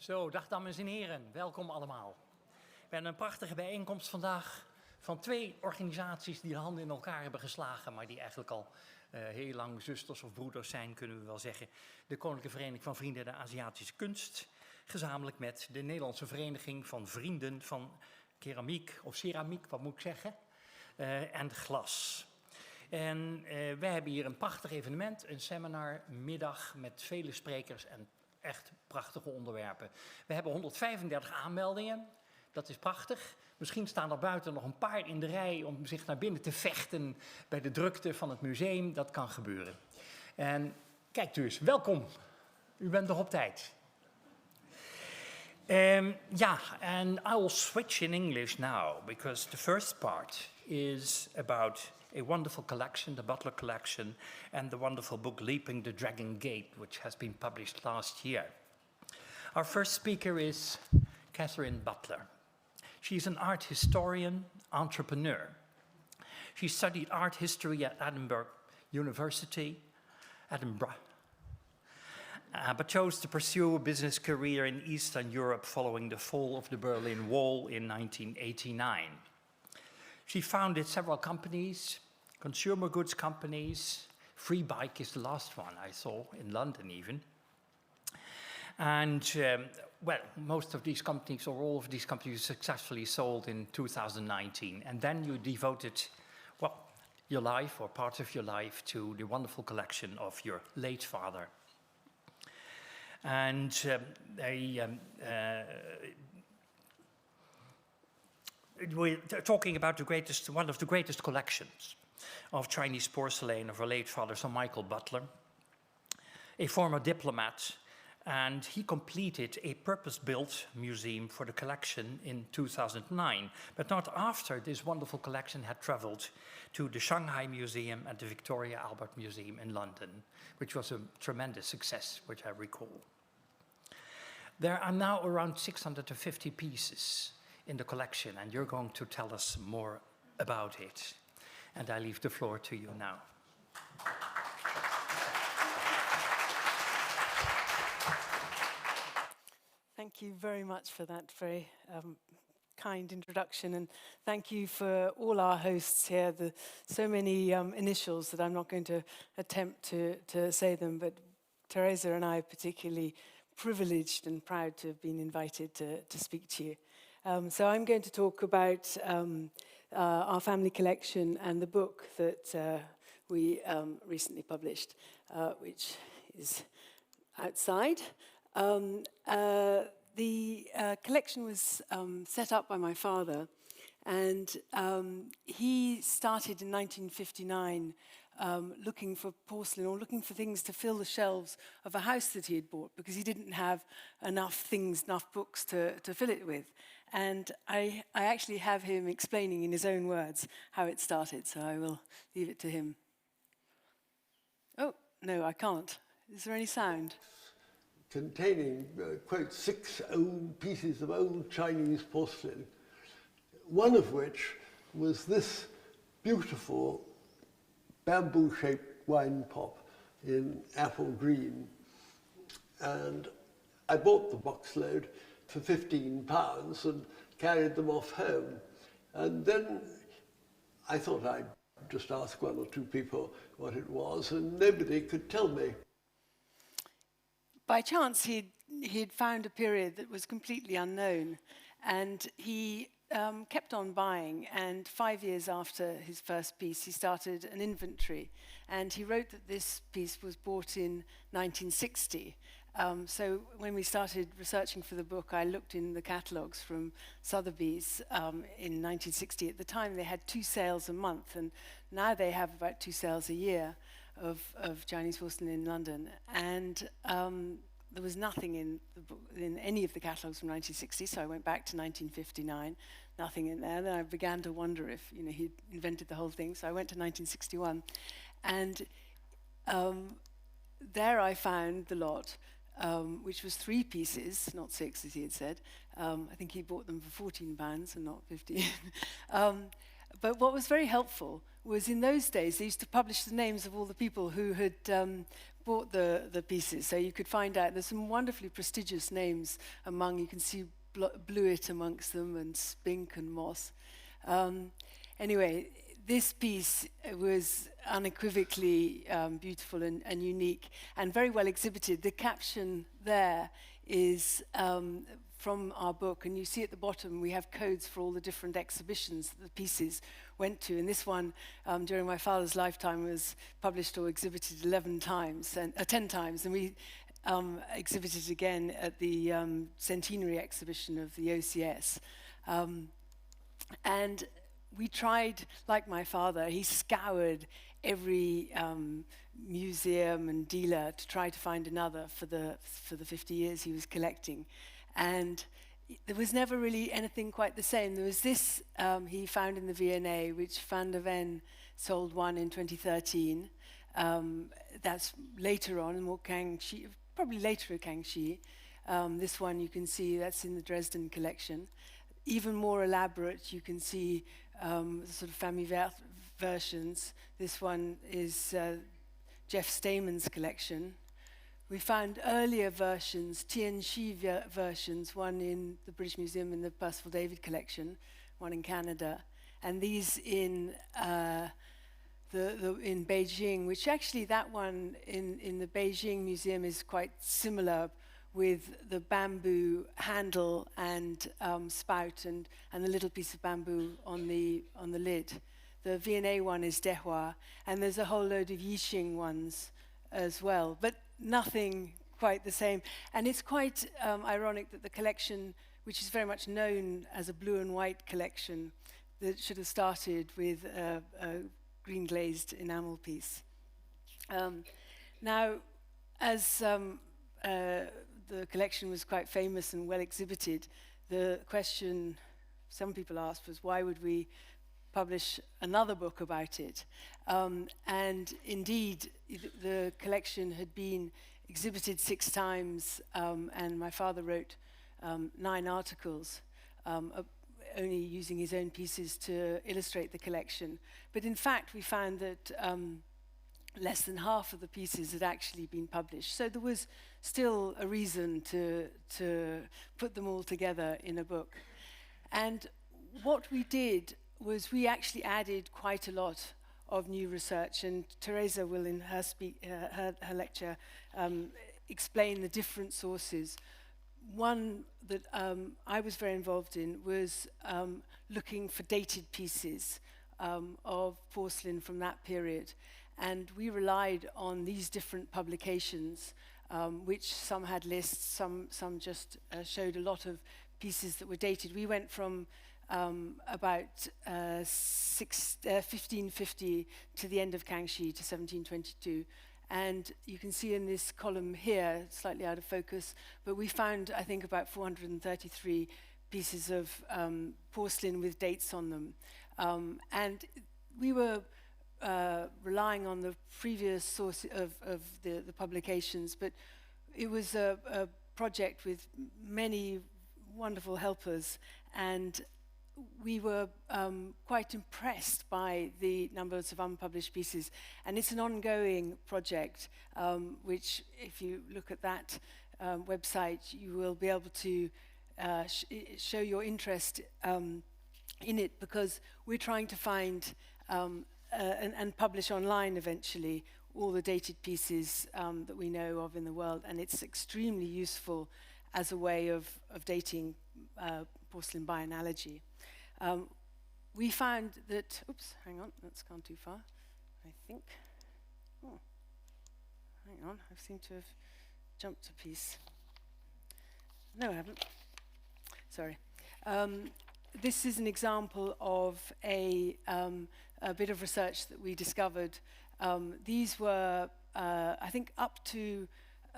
Zo, dag dames en heren, welkom allemaal. We hebben een prachtige bijeenkomst vandaag van twee organisaties die de handen in elkaar hebben geslagen, maar die eigenlijk al heel lang zusters of broeders zijn, kunnen we wel zeggen. De Koninklijke Vereniging van Vrienden der Aziatische Kunst, gezamenlijk met de Nederlandse Vereniging van Vrienden van Keramiek, of Ceramiek, wat moet ik zeggen, en Glas. En wij hebben hier een prachtig evenement, een seminarmiddag met vele sprekers en echt prachtige onderwerpen. We hebben 135 aanmeldingen, dat is prachtig. Misschien staan er buiten nog een paar in de rij om zich naar binnen te vechten bij de drukte van het museum. Dat kan gebeuren. En kijk dus, welkom. U bent nog op tijd. And I will switch in English now, because the first part is about a wonderful collection, the Butler Collection, and the wonderful book Leaping the Dragon Gate, which has been published last year. Our first speaker is Katharine Butler. She's an art historian, entrepreneur. She studied art history at Edinburgh, but chose to pursue a business career in Eastern Europe following the fall of the Berlin Wall in 1989. She founded several companies, consumer goods companies. Free Bike is the last one I saw, in London even. And, most of these companies, or all of these companies, successfully sold in 2019. And then you devoted, your life, or part of your life, to the wonderful collection of your late father. And we're talking about one of the greatest collections of Chinese porcelain of her late father, Sir Michael Butler, a former diplomat, and he completed a purpose-built museum for the collection in 2009, but not after this wonderful collection had traveled to the Shanghai Museum and the Victoria Albert Museum in London, which was a tremendous success, which I recall. There are now around 650 pieces in the collection, and you're going to tell us more about it. And I leave the floor to you now. Thank you very much for that very kind introduction, and thank you for all our hosts here. So many initials that I'm not going to attempt to say them, but Teresa and I are particularly privileged and proud to have been invited to speak to you. So I'm going to talk about our family collection and the book that we recently published, which is outside. The collection was set up by my father, and he started in 1959 looking for porcelain, or looking for things to fill the shelves of a house that he had bought, because he didn't have enough books to fill it with. And I actually have him explaining in his own words how it started, so I will leave it to him. Oh, no, I can't. Is there any sound? Containing, quote, 6 old pieces of old Chinese porcelain, one of which was this beautiful bamboo-shaped wine pot in apple green. And I bought the box load for £15 and carried them off home. And then I thought I'd just ask one or two people what it was, and nobody could tell me. By chance, he'd found a period that was completely unknown, and he kept on buying, and 5 years after his first piece, he started an inventory, and he wrote that this piece was bought in 1960. So when we started researching for the book, I looked in the catalogues from Sotheby's in 1960. At the time, they had 2 sales a month, and now they have about 2 sales a year of Chinese porcelain in London. And there was nothing in any of the catalogues from 1960, so I went back to 1959, nothing in there. Then I began to wonder if he'd invented the whole thing, so I went to 1961. And there I found the lot, which was 3 pieces, not 6 as he had said. I think he bought them for £14 and not 15. But what was very helpful was, in those days, they used to publish the names of all the people who had bought the pieces, so you could find out. There's some wonderfully prestigious names among. You can see Blewett amongst them, and Spink and Moss. Anyway, this piece was unequivocally beautiful and unique, and very well exhibited. The caption there is from our book, and you see at the bottom we have codes for all the different exhibitions that the pieces went to, and this one during my father's lifetime was published or exhibited 11 times, and 10 times, and we exhibited again at the centenary exhibition of the OCS. And we tried, like my father, he scoured every museum and dealer to try to find another for the 50 years he was collecting. And there was never really anything quite the same. There was this he found in the V&A, which Van der Ven sold one in 2013. That's later on, more Kang XI, probably later at Kang XI. This one you can see, that's in the Dresden collection. Even more elaborate, you can see the sort of famille verte versions. This one is Jeff Stayman's collection. We found earlier versions, Tianxi versions, one in the British Museum in the Percival David collection, one in Canada, and these in in Beijing, which actually that one in the Beijing Museum is quite similar, with the bamboo handle and spout and a little piece of bamboo on the lid. The V&A one is Dehua, and there's a whole load of Yixing ones as well, but nothing quite the same. And it's quite ironic that the collection, which is very much known as a blue and white collection, that should have started with a green glazed enamel piece. Now, as the collection was quite famous and well exhibited, the question some people asked was, why would we publish another book about it? And indeed, the collection had been exhibited 6 times, and my father wrote 9 articles, only using his own pieces to illustrate the collection. But in fact, we found that less than half of the pieces had actually been published. So there was still a reason to put them all together in a book. And what we did was we actually added quite a lot of new research, and Teresa will in her lecture explain the different sources. One that I was very involved in was looking for dated pieces of porcelain from that period. And we relied on these different publications, which some had lists, some just showed a lot of pieces that were dated. We went from about 1550 to the end of Kang XI to 1722. And you can see in this column here, slightly out of focus, but we found, I think, about 433 pieces of porcelain with dates on them. And we were relying on the previous source of the publications, but it was a project with many wonderful helpers, and we were quite impressed by the numbers of unpublished pieces. And it's an ongoing project, which, if you look at that website, you will be able to show your interest in it, because we're trying to find and publish online eventually all the dated pieces that we know of in the world, and it's extremely useful as a way of dating porcelain by analogy. We found that, oops, hang on, that's gone too far, I think. Oh, hang on, I seem to have jumped a piece. No, I haven't. Sorry. This is an example of a bit of research that we discovered. These were, I think, up to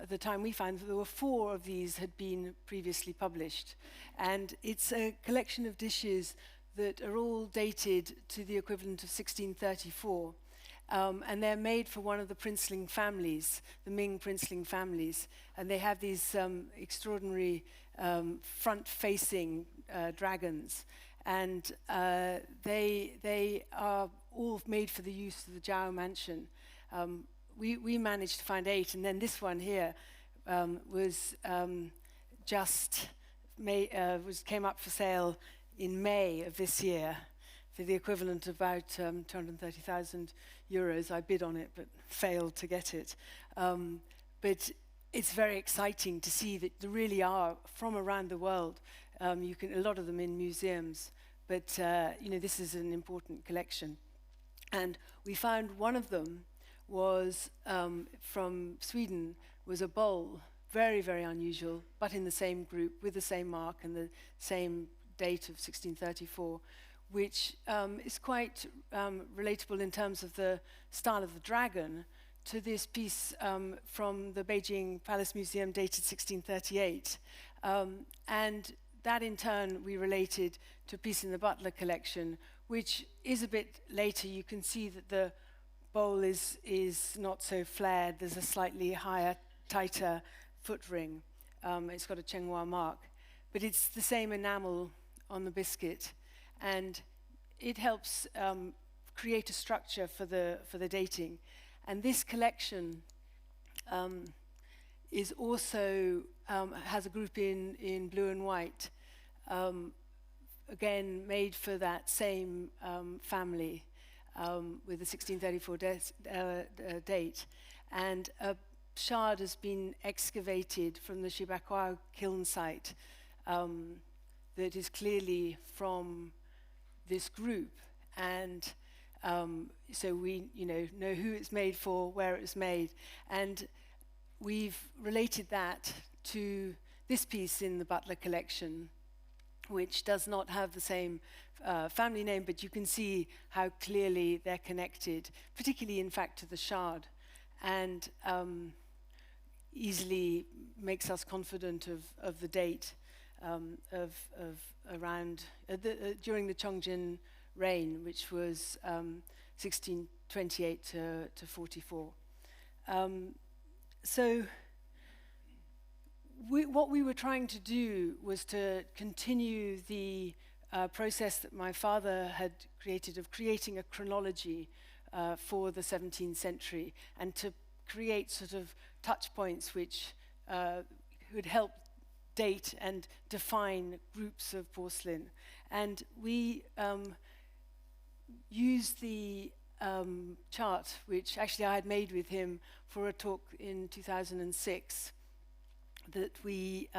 the time we found, there were 4 of these had been previously published. And it's a collection of dishes that are all dated to the equivalent of 1634. And they're made for one of the princeling families, the Ming princeling families. And they have these extraordinary front-facing dragons. And they are all made for the use of the Zhao mansion. we managed to find 8, and then this one here was just came up for sale in May of this year for the equivalent of about 230,000 euros. I bid on it, but failed to get it. But it's very exciting to see that there really are from around the world. A lot of them in museums, but this is an important collection. And we found one of them was from Sweden, was a bowl, very, very unusual, but in the same group with the same mark and the same date of 1634, which is quite relatable in terms of the style of the dragon to this piece from the Beijing Palace Museum dated 1638. And that in turn we related to a piece in the Butler Collection, which is a bit later. You can see that the bowl is not so flared. There's a slightly higher, tighter foot ring. It's got a Chenghua mark. But it's the same enamel on the biscuit. And it helps create a structure for the dating. And this collection is also has a group in blue and white, again made for that same family with the 1634 date. And a shard has been excavated from the Shibakawa kiln site that is clearly from this group. And so we know who it's made for, where it was made. And we've related that to this piece in the Butler Collection, which does not have the same family name, but you can see how clearly they're connected, particularly, in fact, to the shard, and easily makes us confident of the date of around during the Chongjin reign, which was 1628 to 44. So what we were trying to do was to continue the process that my father had created of creating a chronology for the 17th century, and to create sort of touch points which would help date and define groups of porcelain. And we used the chart, which actually I had made with him for a talk in 2006, that we,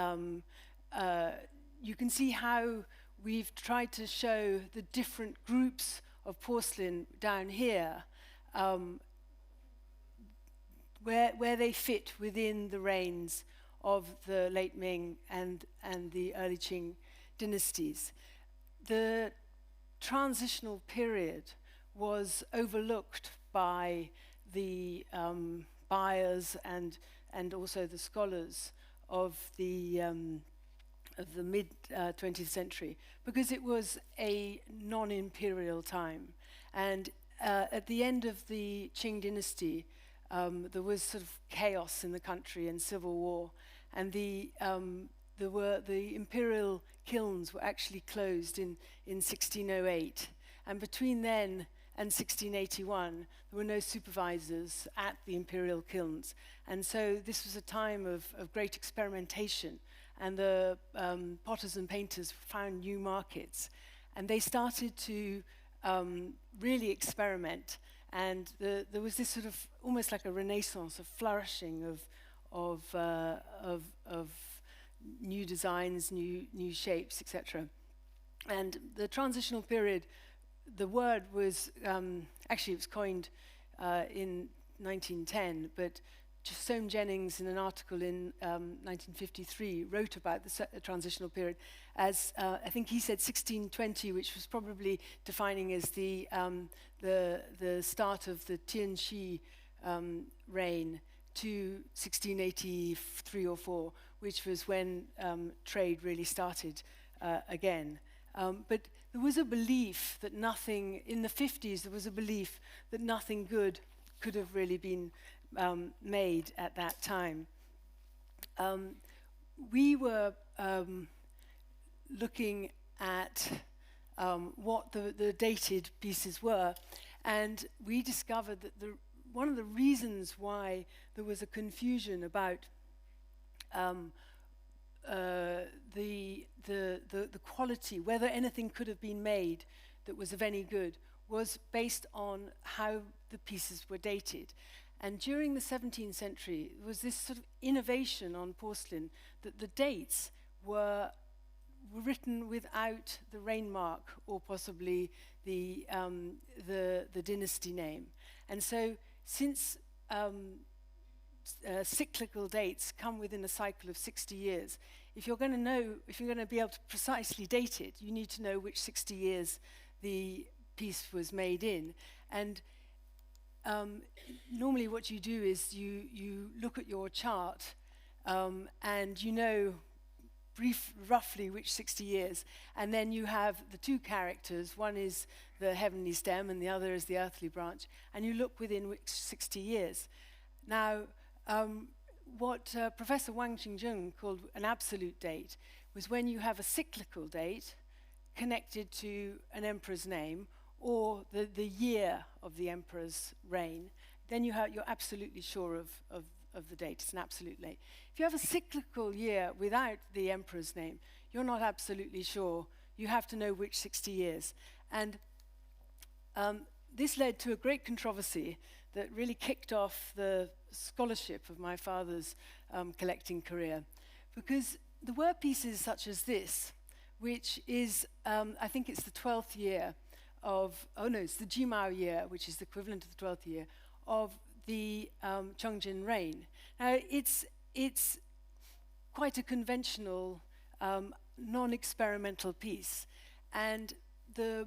you can see how we've tried to show the different groups of porcelain down here, where they fit within the reigns of the late Ming and the early Qing dynasties. The transitional period was overlooked by the buyers and also the scholars of the mid 20th century, because it was a non-imperial time. And at the end of the Qing dynasty, there was sort of chaos in the country and civil war, and the Imperial Kilns were actually closed in 1608. And between then and 1681, there were no supervisors at the Imperial Kilns. And so this was a time of great experimentation, and the potters and painters found new markets. And they started to really experiment. And there was this sort of almost like a renaissance, a flourishing of new designs, new shapes, etc. And the transitional period, the word was actually it was coined in 1910, but Soame Jennings, in an article in 1953, wrote about the transitional period as I think he said 1620, which was probably defining as the start of the Tianxi reign, to 1683 or 4, which was when trade really started again. But there was a belief that nothing, in the 50s, there was a belief that nothing good could have really been made at that time. We were looking at what the dated pieces were, and we discovered that the one of the reasons why there was a confusion about the quality, whether anything could have been made that was of any good, was based on how the pieces were dated. And during the 17th century, there was this sort of innovation on porcelain that the dates were written without the reign mark or possibly the dynasty name. And so since cyclical dates come within a cycle of 60 years, if you're going to be able to precisely date it, you need to know which 60 years the piece was made in. And normally what you do is you look at your chart and you know roughly which 60 years, and then you have the two characters. One is the heavenly stem and the other is the earthly branch, and you look within which 60 years. Now, what Professor Wang Qingjun called an absolute date was when you have a cyclical date connected to an emperor's name or the year of the emperor's reign, then you're absolutely sure of the date. It's an absolute date. If you have a cyclical year without the emperor's name, you're not absolutely sure. You have to know which 60 years. And this led to a great controversy that really kicked off the scholarship of my father's collecting career. Because there were pieces such as this, which is, I think it's the 12th year of, it's the Jimao year, which is the equivalent to the 12th year, of the Chongjin reign. Now, it's quite a conventional, non-experimental piece. And the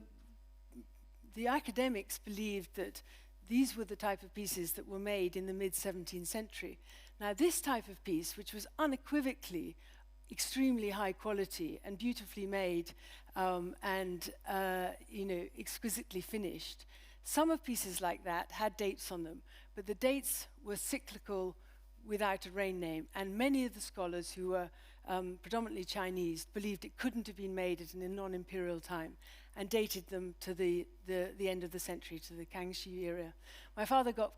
academics believed that these were the type of pieces that were made in the mid-17th century. Now, this type of piece, which was unequivocally extremely high quality and beautifully made and exquisitely finished, some of pieces like that had dates on them, but the dates were cyclical without a reign name, and many of the scholars who were predominantly Chinese believed it couldn't have been made at a non-imperial time and dated them to the end of the century, to the Kang XI era. My father got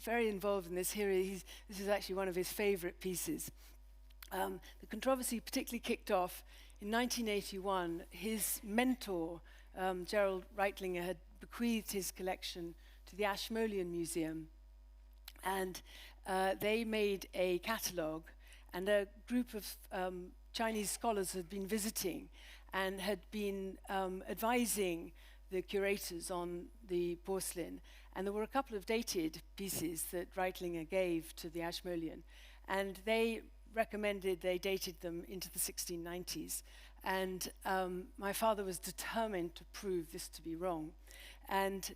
very involved in this. This is actually one of his favorite pieces. The controversy particularly kicked off in 1981. His mentor, Gerald Reitlinger, had bequeathed his collection to the Ashmolean Museum, and they made a catalogue, and a group of Chinese scholars had been visiting and had been advising the curators on the porcelain. And there were a couple of dated pieces that Reitlinger gave to the Ashmolean, and they recommended they dated them into the 1690s. And my father was determined to prove this to be wrong. And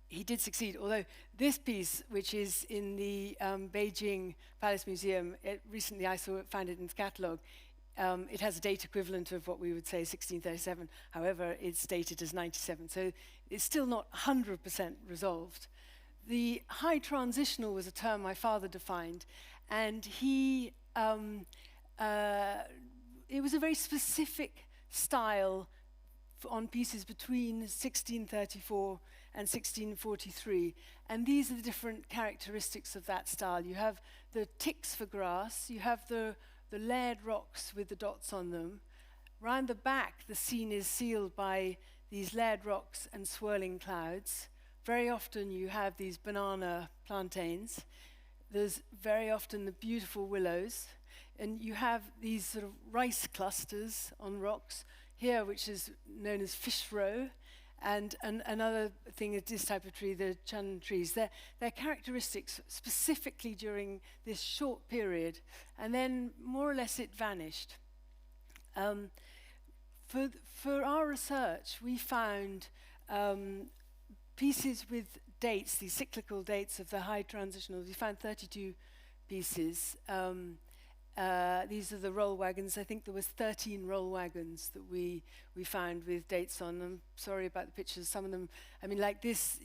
he did succeed, although this piece, which is in the Beijing Palace Museum, recently I found it in the catalogue. It has a date equivalent of what we would say 1637. However, it's dated as 97, so it's still not 100% resolved. The high transitional was a term my father defined, and it was a very specific style on pieces between 1634 and 1643, and these are the different characteristics of that style. You have the ticks for grass, you have the layered rocks with the dots on them. Round the back, the scene is sealed by these layered rocks and swirling clouds. Very often you have these banana plantains. There's very often the beautiful willows, and you have these sort of rice clusters on rocks here, which is known as fish roe, and another thing is this type of tree, the chun trees. They're characteristics specifically during this short period, and then more or less it vanished. For our research, we found pieces with dates, these cyclical dates of the high transitionals. We found 32 pieces. These are the roll wagons. I think there was 13 roll wagons that we found with dates on them. Sorry about the pictures. Some of them, I mean, like this,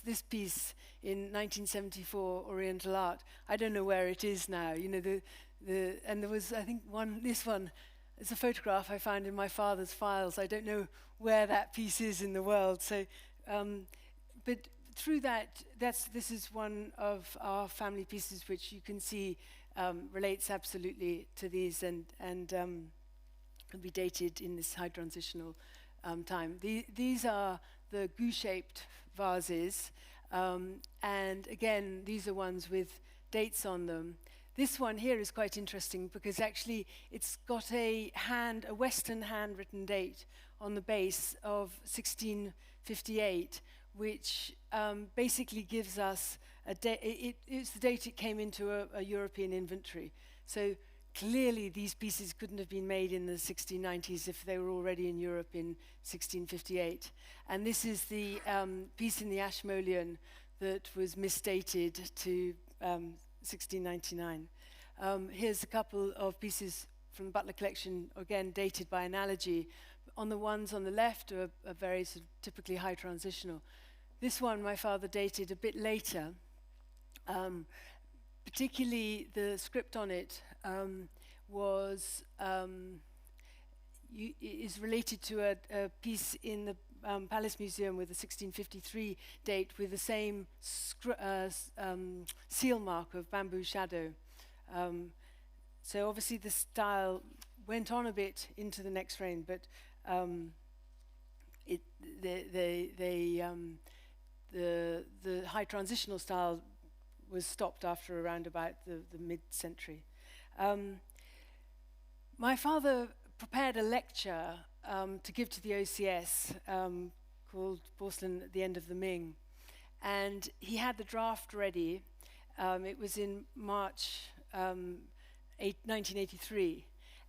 this piece in 1974, Oriental Art. I don't know where it is now. And there was, I think, this one is a photograph I found in my father's files. I don't know where that piece is in the world. So, but through that, this is one of our family pieces which you can see relates absolutely to these and can be dated in this high transitional time. These are the goo-shaped vases, and again, these are ones with dates on them. This one here is quite interesting because actually it's got a Western handwritten date on the base of 1658, which basically gives us a date. It's the date it came into a European inventory. So clearly these pieces couldn't have been made in the 1690s if they were already in Europe in 1658. And this is the piece in the Ashmolean that was misdated to 1699. Here's a couple of pieces from the Butler Collection, again dated by analogy. On the ones on the left are very sort of typically high transitional. This one my father dated a bit later. Particularly the script on it is related to a piece in the Palace Museum with a 1653 date with the same seal mark of bamboo shadow. So obviously the style went on a bit into the next reign, but the high transitional style was stopped after around about the mid-century. My father prepared a lecture to give to the OCS called Porcelain at the End of the Ming. And he had the draft ready. It was in March 1983.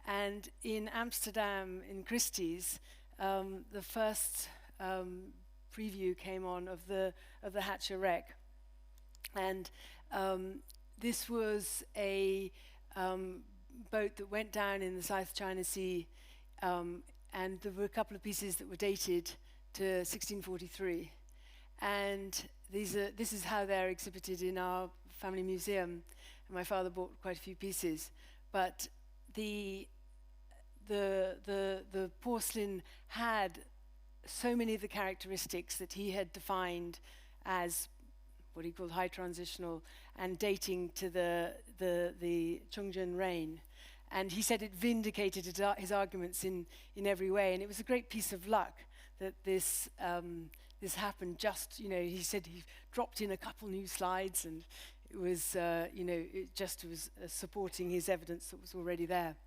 And in Amsterdam, in Christie's, the first preview came on of the Hatcher Wreck. And this was a boat that went down in the South China Sea, and there were a couple of pieces that were dated to 1643. And this is how they're exhibited in our family museum. And my father bought quite a few pieces, but the porcelain had so many of the characteristics that he had defined as what he called high transitional and dating to the Chungjin reign. And he said it vindicated his arguments in every way. And it was a great piece of luck that this happened just, he said he dropped in a couple new slides and it was, it just was supporting his evidence that was already there.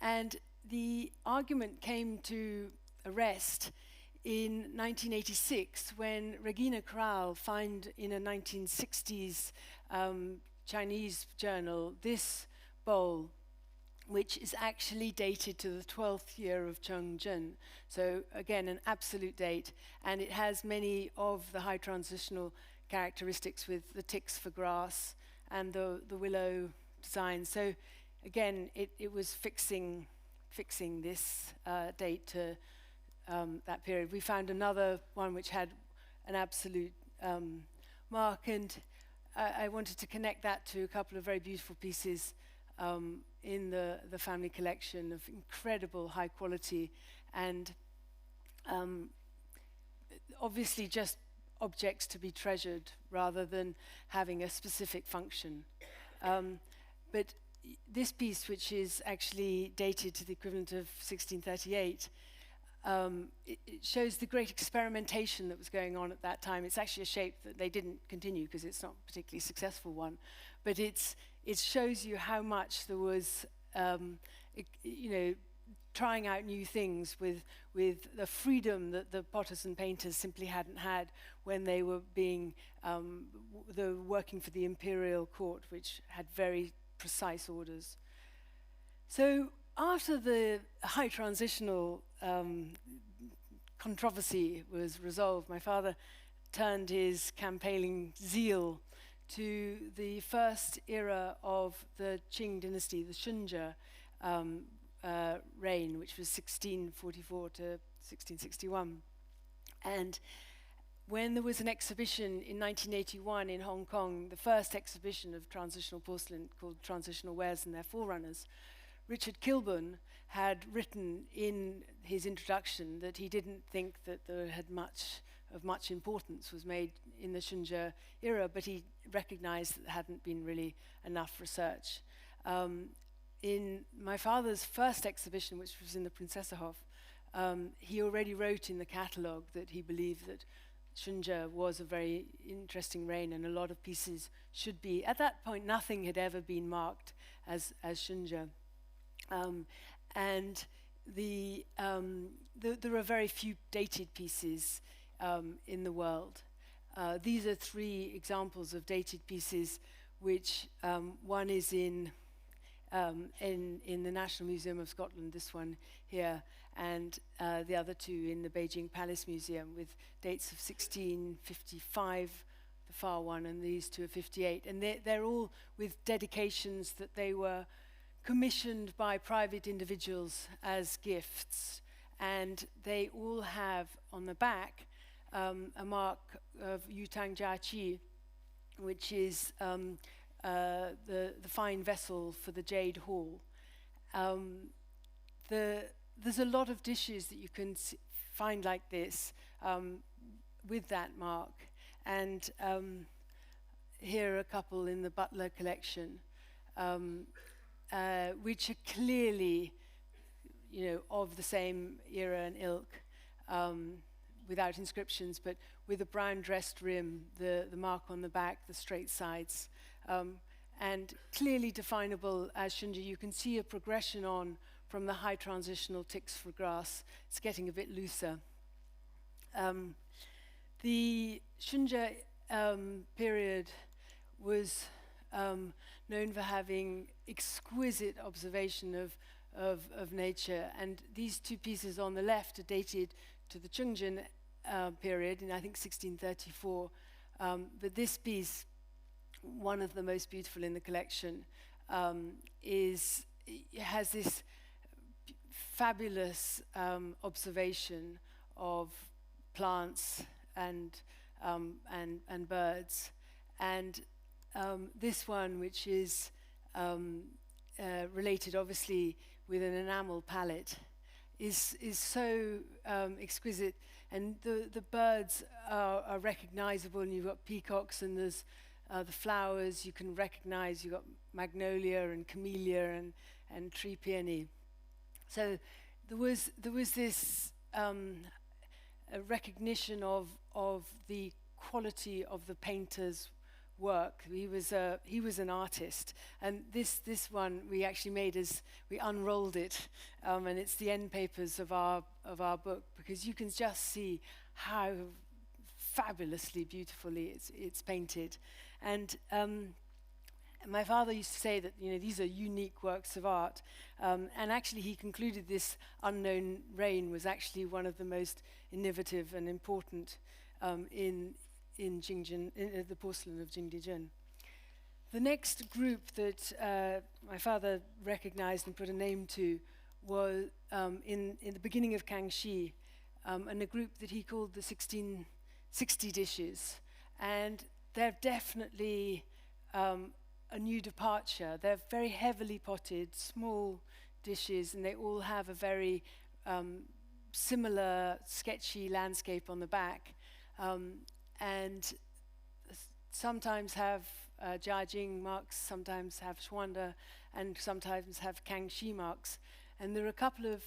And the argument came to a rest in 1986 when Regina Kral found in a 1960s Chinese journal this bowl, which is actually dated to the 12th year of Chungjin. So again, an absolute date, and it has many of the high transitional characteristics with the ticks for grass and the willow design. So again, it was fixing this date to that period. We found another one which had an absolute mark, and I wanted to connect that to a couple of very beautiful pieces in the family collection of incredible high quality and obviously just objects to be treasured rather than having a specific function. But this piece, which is actually dated to the equivalent of 1638, it shows the great experimentation that was going on at that time. It's actually a shape that they didn't continue because it's not a particularly successful one, but it shows you how much there was, trying out new things with the freedom that the potters and painters simply hadn't had when they were working for the Imperial Court, which had very precise orders. So after the high transitional controversy was resolved, my father turned his campaigning zeal to the first era of the Qing dynasty, the Shinja reign, which was 1644 to 1661. And when there was an exhibition in 1981 in Hong Kong, the first exhibition of transitional porcelain called Transitional Wares and Their Forerunners, Richard Kilburn had written in his introduction that he didn't think that there had much of much importance was made in the Shinja era, but he recognized that there hadn't been really enough research. In my father's first exhibition, which was in the Prinzessenhof, he already wrote in the catalogue that he believed that Shinja was a very interesting reign, and a lot of pieces should be. At that point, nothing had ever been marked as Shinja. And there are very few dated pieces in the world. These are 3 examples of dated pieces, which one is in the National Museum of Scotland, this one here, and the other 2 in the Beijing Palace Museum, with dates of 1655, the far one, and these 2 are 58. And they're all with dedications that they were commissioned by private individuals as gifts. And they all have on the back a mark of Yutang Jiaqi, which is the fine vessel for the Jade Hall. There's a lot of dishes that you can find like this with that mark. And here are a couple in the Butler Collection, which are clearly, of the same era and ilk, without inscriptions, but with a brown dressed rim, the mark on the back, the straight sides, and clearly definable as Shinja. You can see a progression on from the high transitional ticks for grass. It's getting a bit looser. The Shinja period was known for having exquisite observation of nature, and these 2 pieces on the left are dated to the Chungjin period in, I think, 1634. But this piece, one of the most beautiful in the collection, has this fabulous observation of plants and birds, and this one, which is related obviously with an enamel palette, is so exquisite, and the birds are recognizable, and you've got peacocks, and there's the flowers you can recognize. You've got magnolia and camellia and tree peony. So there was this a recognition of the quality of the painter's work. He was an artist, and this one we actually made as we unrolled it, and it's the end papers of our book, because you can just see how fabulously beautifully it's painted. And my father used to say that these are unique works of art, and actually he concluded this unknown reign was actually one of the most innovative and important in Jingjin, in the porcelain of Jingdijun. The next group that my father recognized and put a name to was in the beginning of Kang XI, and a group that he called the 1660 dishes. And they're definitely a new departure. They're very heavily potted, small dishes, and they all have a very similar sketchy landscape on the back, and sometimes have Jiajing marks, sometimes have Xuanda, and sometimes have Kang XI marks. And there are a couple of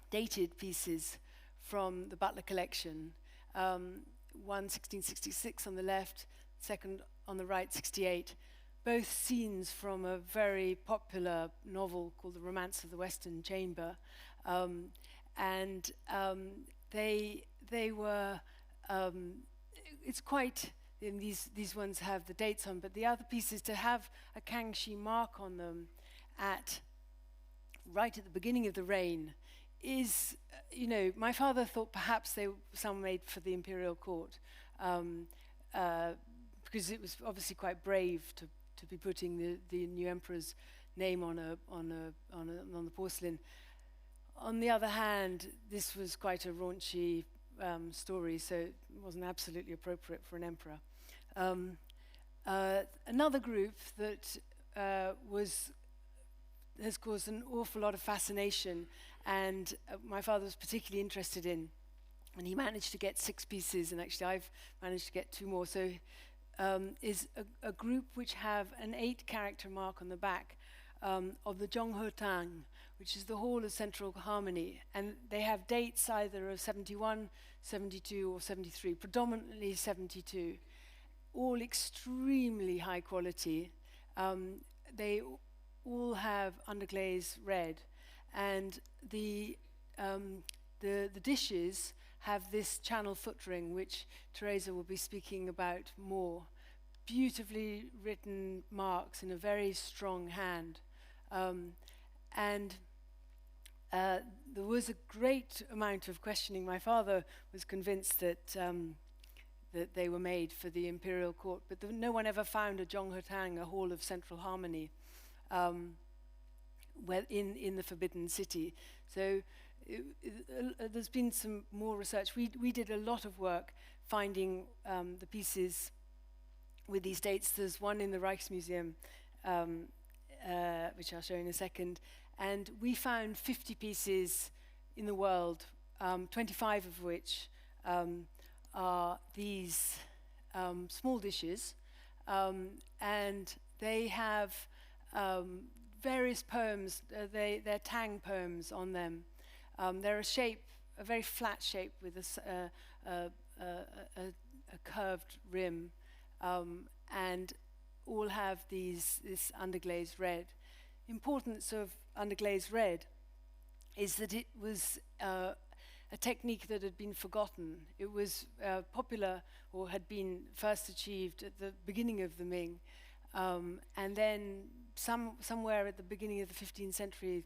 dated pieces from the Butler Collection. One 1666 on the left, second on the right 68. Both scenes from a very popular novel called The Romance of the Western Chamber. They were, it's quite, these ones have the dates on, but the other pieces to have a Kang XI mark on them right at the beginning of the reign is, my father thought perhaps some made for the imperial court, because it was obviously quite brave to be putting the new emperor's name on the porcelain. On the other hand, this was quite a raunchy story, so it wasn't absolutely appropriate for an emperor. Another group that has caused an awful lot of fascination, and my father was particularly interested in, and he managed to get 6 pieces, and actually I've managed to get 2 more. So is a group which have an 8-character mark on the back of the Zhonghe Tang, which is the Hall of Central Harmony, and they have dates either of 71, 72 or 73, predominantly 72, all extremely high quality. They all have underglaze red, and the dishes have this channel foot ring, which Teresa will be speaking about more. Beautifully written marks in a very strong hand. There was a great amount of questioning. My father was convinced that that they were made for the imperial court, but no one ever found a Zhonghe Tang, a hall of central harmony, in the Forbidden City. So there's been some more research. We did a lot of work finding the pieces with these dates. There's one in the Rijksmuseum, which I'll show in a second, and we found 50 pieces in the world, 25 of which are these small dishes, and they have various poems. They're Tang poems on them. They're a very flat shape with a curved rim, and all have this underglazed red. Importance of underglazed red is that it was a technique that had been forgotten. It was popular, or had been first achieved at the beginning of the Ming, and then somewhere at the beginning of the 15th century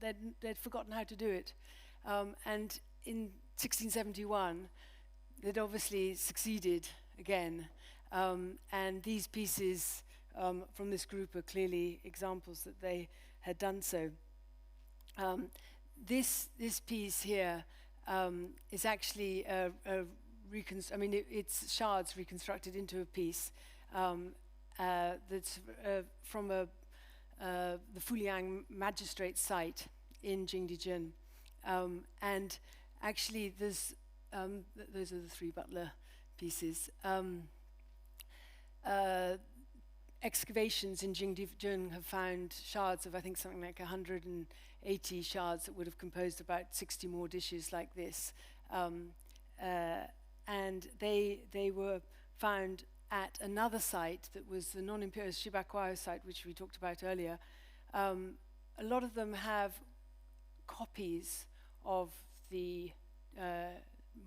they'd forgotten how to do it. And in 1671 they'd obviously succeeded again, and these pieces from this group are clearly examples that they had done so. This piece here is actually it's shards reconstructed into a piece that's from the Fuliang magistrate site in Jingdijun, and actually those are the 3 Butler pieces. Excavations in Jingdijun have found shards of, I think, something like 180 shards that would have composed about 60 more dishes like this. And they were found at another site that was the non-imperial Shibakwao site, which we talked about earlier. A lot of them have copies of the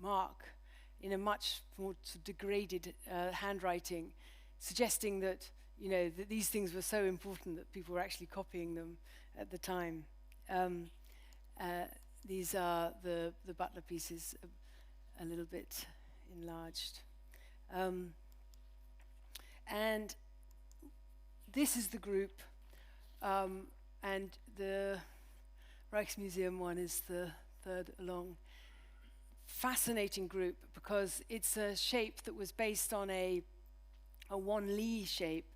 mark in a much more degraded handwriting, suggesting that that these things were so important that people were actually copying them at the time. These are the Butler pieces, a little bit enlarged. And this is the group, and the Rijksmuseum one is the third along. Fascinating group, because it's a shape that was based on a Wan Li shape,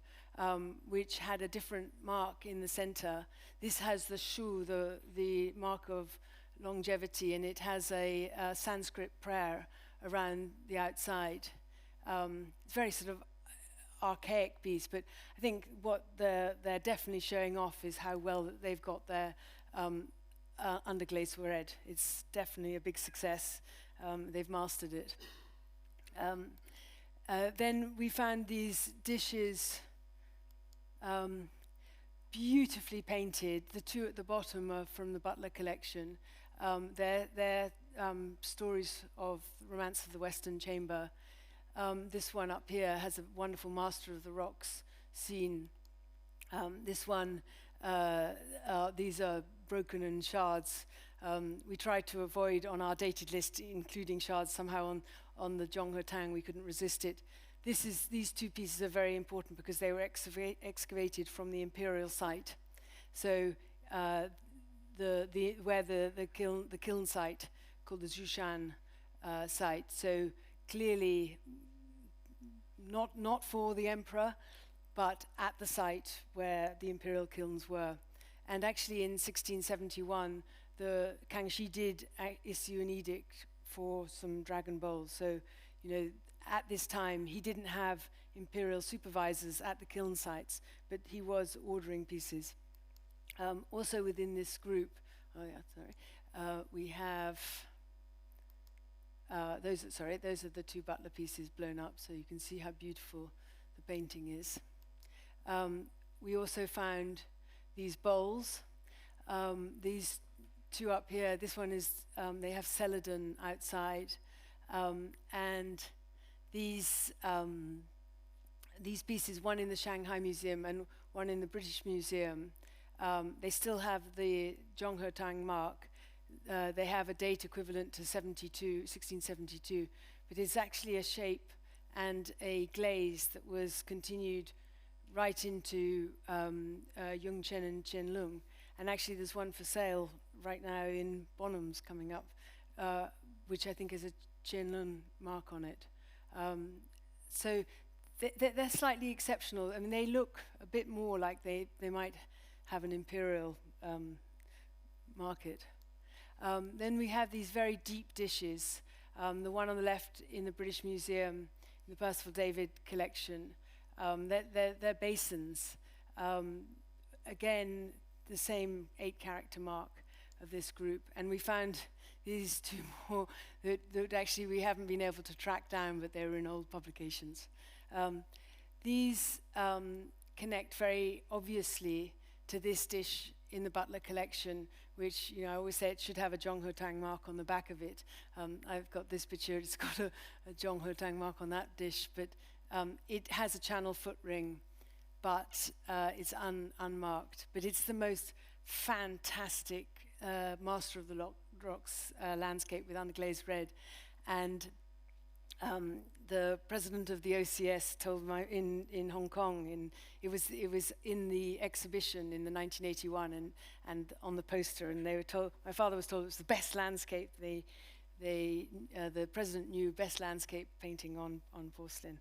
which had a different mark in the center. This has the shu, the mark of longevity, and it has a Sanskrit prayer around the outside. It's very sort of archaic piece, but I think what they're definitely showing off is how well that they've got their underglazed red. It's definitely a big success. They've mastered it. Then we found these dishes, beautifully painted. The 2 at the bottom are from the Butler Collection. They're stories of the Romance of the Western Chamber. This one up here has a wonderful Master of the Rocks scene. This one, these are broken and shards. We tried to avoid on our dated list including shards. Somehow on the Zhonghe Tang we couldn't resist it. These 2 pieces are very important because they were excavated from the imperial site. So where the kiln site called the Zhushan site. So clearly not for the emperor, but at the site where the imperial kilns were. And actually in 1671, the Kang XI did issue an edict for some dragon bowls. So, you know, at this time, he didn't have imperial supervisors at the kiln sites, but he was ordering pieces. Also within this group, we have those are the two Butler pieces blown up, so you can see how beautiful the painting is. We also found these bowls. These two up here, this one is, they have celadon outside, and these pieces, one in the Shanghai Museum and one in the British Museum, they still have the Zhonghetang mark. They have a date equivalent to 1672, but it's actually a shape and a glaze that was continued right into Yongchen and Qianlong. And actually there's one for sale right now in Bonham's coming up, which I think is a Qianlong mark on it. So they're slightly exceptional. I mean, they look a bit more like they might have an imperial market. Then we have these very deep dishes. The one on the left in the British Museum, in the Percival David collection, they're basins. Again, the same 8-character mark of this group. And we found these two more that actually we haven't been able to track down, but they were in old publications. These connect very obviously to this dish in the Butler collection, which, you know, I always say it should have a Zhonghetang mark on the back of it. I've got this picture, it's got a Zhonghetang mark on that dish, but it has a channel foot ring, but it's unmarked. But it's the most fantastic Master of the Rocks landscape with underglazed red. And the president of the OCS told in Hong Kong, it was in the exhibition in the 1981, and on the poster, and they were told, my father was told it was the best landscape. The president knew best landscape painting on porcelain.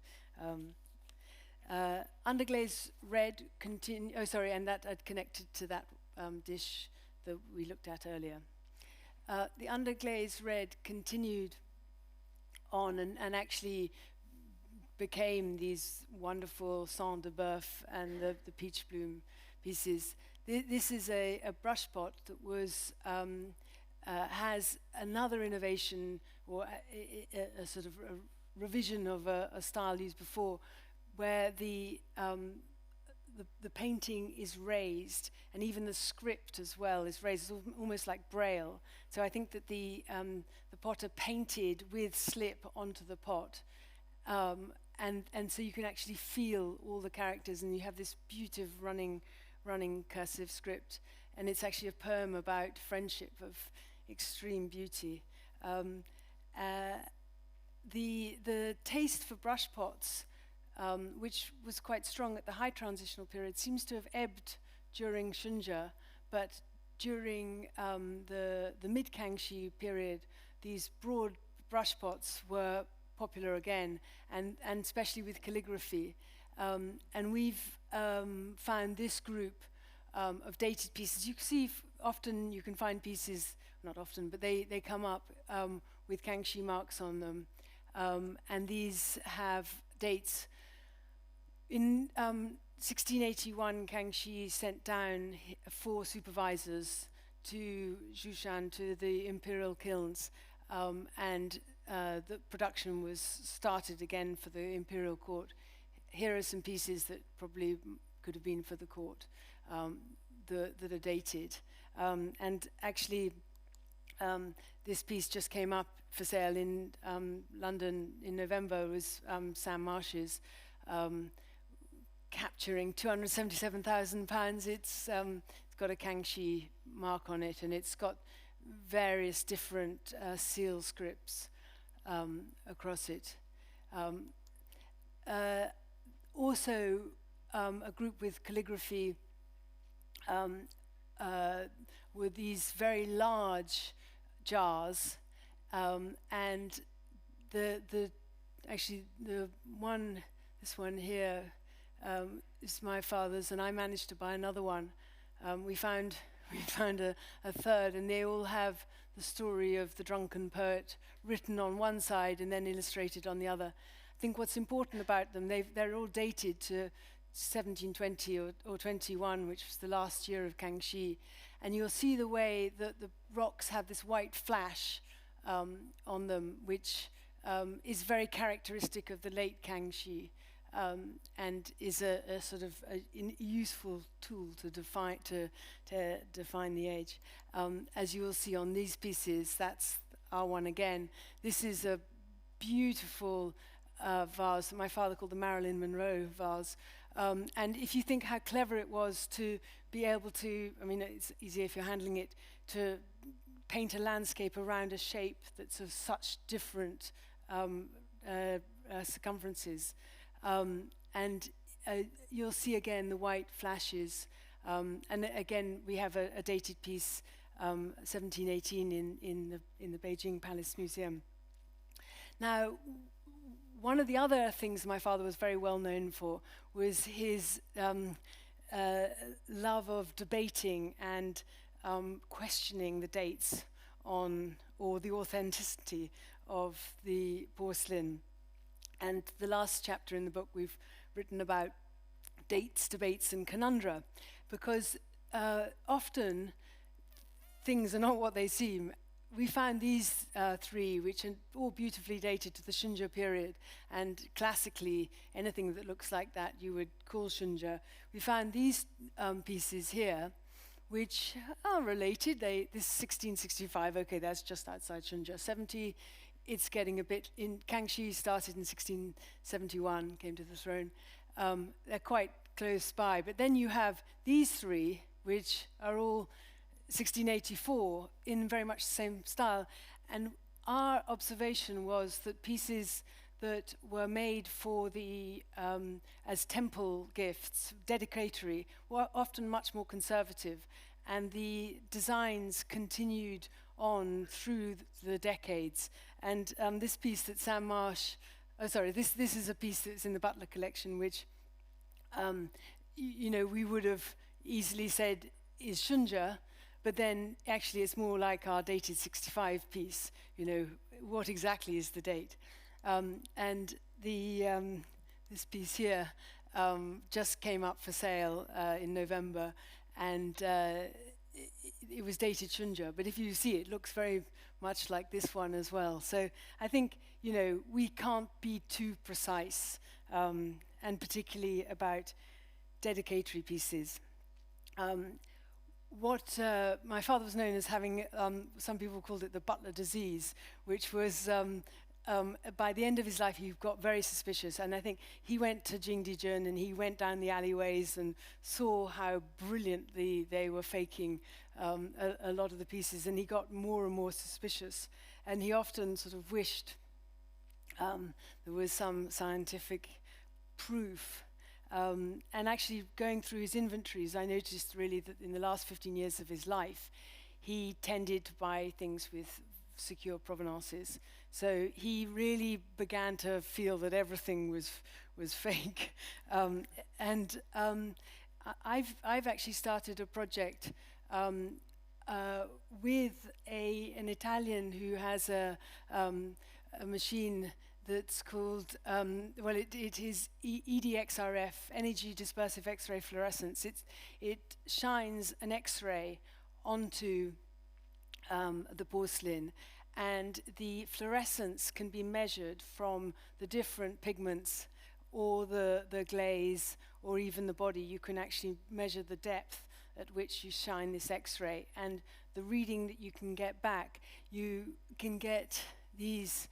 Underglazed red and that had connected to that dish that we looked at earlier. The underglazed red continued on and actually became these wonderful Sang de Boeuf and the peach bloom pieces. This is a brush pot that was has another innovation, or a sort of a revision of a style used before, where the painting is raised, and even the script as well is raised. It's almost like Braille. So I think that the potter painted with slip onto the pot, and so you can actually feel all the characters, and you have this beautiful running cursive script, and it's actually a poem about friendship of extreme beauty. The taste for brush pots, which was quite strong at the high transitional period, seems to have ebbed during Shinja, but during the mid-Kang XI period, these broad brush pots were popular again, and especially with calligraphy. And we've found this group of dated pieces. You can see often you can find pieces, not often, but they come up with Kang XI marks on them. And these have dates. In 1681, Kang XI sent down 4 supervisors to Jushan, to the Imperial Kilns, and the production was started again for the Imperial Court. Here are some pieces that probably could have been for the court that are dated. And actually, this piece just came up for sale in London in November. It was Sam Marsh's, capturing £277,000. It's got a Kang XI mark on it, and it's got various different seal scripts across it. Also, a group with calligraphy with these very large jars, and actually this one here is my father's, and I managed to buy another one. We found we found a third, and they all have the story of the drunken poet written on one side and then illustrated on the other. I think what's important about them, they're all dated to 1720 or 21, which was the last year of Kang XI. And you'll see the way that the rocks have this white flash on them, which is very characteristic of the late Kang XI, and is a sort of a useful tool to define the age. As you will see on these pieces, that's our one again. This is a beautiful vase that my father called the Marilyn Monroe vase. And if you think how clever it was to be able to, I mean, it's easier if you're handling it, to paint a landscape around a shape that's of such different circumferences. And you'll see again the white flashes. And again, we have a dated piece, 1718 in the Beijing Palace Museum. Now, one of the other things my father was very well known for was his love of debating and questioning the dates on, or the authenticity of the porcelain. And the last chapter in the book we've written about dates, debates, and conundra, because often things are not what they seem. We found these three, which are all beautifully dated to the Shinja period, and classically, anything that looks like that you would call Shinja. We found these pieces here, which are related. This is 1665, okay, that's just outside Shinja. 70, it's getting a bit, Kang XI started in 1671, came to the throne. They're quite close by, but then you have these three, which are all 1684 in very much the same style. And our observation was that pieces that were made for the as temple gifts, dedicatory, were often much more conservative, and the designs continued on through the decades. And this piece that Sam Marsh, this is a piece that's in the Butler Collection, which you know, we would have easily said is Shinja, but then actually it's more like our dated 65 piece. You know, what exactly is the date? And this piece here just came up for sale in November, and it was dated Shinja. But if you see it, looks very much like this one as well. So I think, you know, we can't be too precise, and particularly about dedicatory pieces. What my father was known as having, some people called it the Butler Disease, which was, by the end of his life, he got very suspicious. And I think he went to Jingdijun and he went down the alleyways and saw how brilliantly they were faking a lot of the pieces. And he got more and more suspicious. And he often sort of wished there was some scientific proof. And actually going through his inventories, I noticed really that in the last 15 years of his life, he tended to buy things with secure provenances. So he really began to feel that everything was fake. I've actually started a project with an Italian who has a machine that's called, it is EDXRF, Energy Dispersive X-ray Fluorescence. It shines an X-ray onto the porcelain, and the fluorescence can be measured from the different pigments or the glaze or even the body. You can actually measure the depth at which you shine this X-ray, and the reading that you can get back, you can get these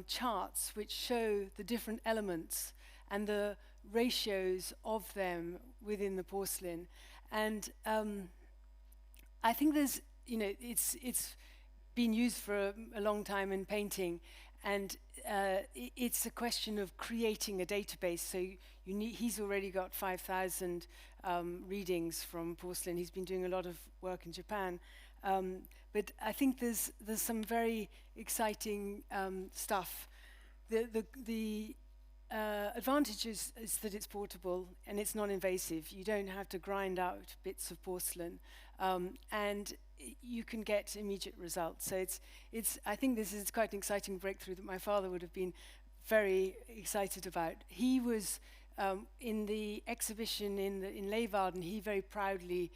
charts which show the different elements and the ratios of them within the porcelain. And I think there's, you know, it's been used for a long time in painting, and it's a question of creating a database. So he's already got 5,000 readings from porcelain. He's been doing a lot of work in Japan. But I think there's some very exciting stuff. The advantage is that it's portable and it's non-invasive. You don't have to grind out bits of porcelain, and you can get immediate results. So I think this is quite an exciting breakthrough that my father would have been very excited about. He was in the exhibition in Leeuwarden. He very proudly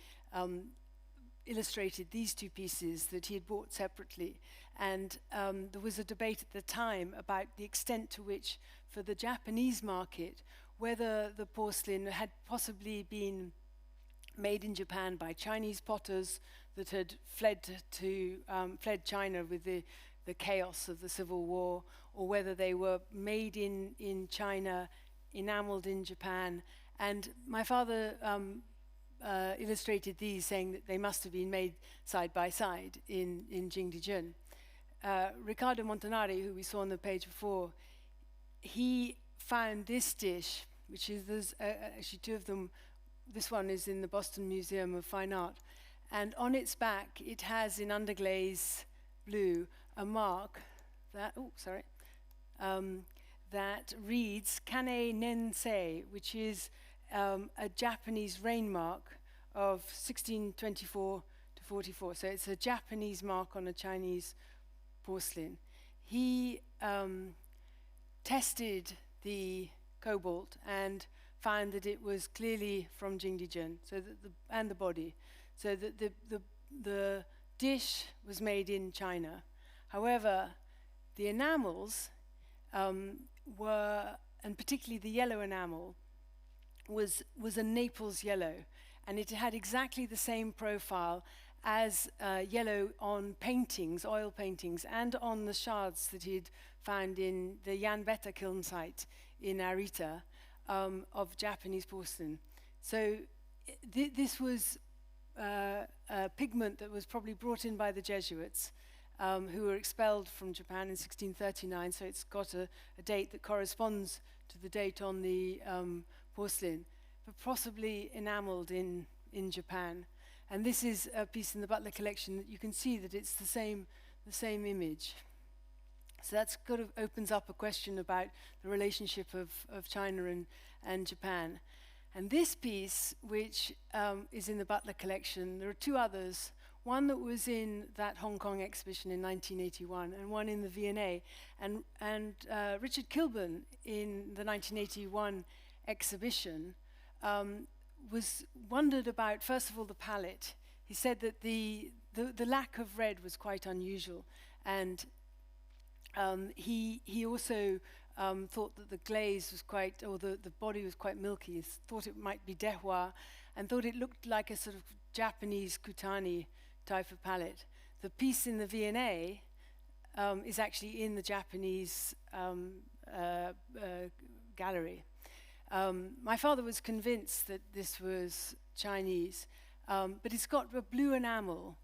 illustrated these two pieces that he had bought separately. And there was a debate at the time about the extent to which, for the Japanese market, whether the porcelain had possibly been made in Japan by Chinese potters that had fled China with the chaos of the Civil War, or whether they were made in China, enameled in Japan. And my father illustrated these, saying that they must have been made side by side in Jingdijun. Riccardo Montanari, who we saw on the page before, he found this dish, which is, there's actually two of them. This one is in the Boston Museum of Fine Art. And on its back, it has in underglaze blue a mark that, that reads Kane Nensei, which is a Japanese rain mark of 1624 to 44. So it's a Japanese mark on a Chinese porcelain. He tested the cobalt and found that it was clearly from Jingdijun, so that and the body, so that the dish was made in China. However, the enamels were, and particularly the yellow enamel, was a Naples yellow, and it had exactly the same profile as yellow on paintings, oil paintings, and on the shards that he'd found in the Jan Betta kiln site in Arita of Japanese porcelain. So this was a pigment that was probably brought in by the Jesuits, who were expelled from Japan in 1639, so it's got a date that corresponds to the date on the porcelain, but possibly enameled in Japan. And this is a piece in the Butler Collection that you can see that it's the same image. So that kind of opens up a question about the relationship of China and Japan. And this piece, which is in the Butler Collection, there are two others. One that was in that Hong Kong exhibition in 1981, and one in the V&A. And Richard Kilburn, in the 1981 exhibition, wondered about, first of all, the palette. He said that the lack of red was quite unusual, and he also thought that the glaze was quite, or the body was quite milky. He thought it might be dehua, and thought it looked like a sort of Japanese kutani type of palette. The piece in the V&A is actually in the Japanese gallery. My father was convinced that this was Chinese, but it's got a blue enamel,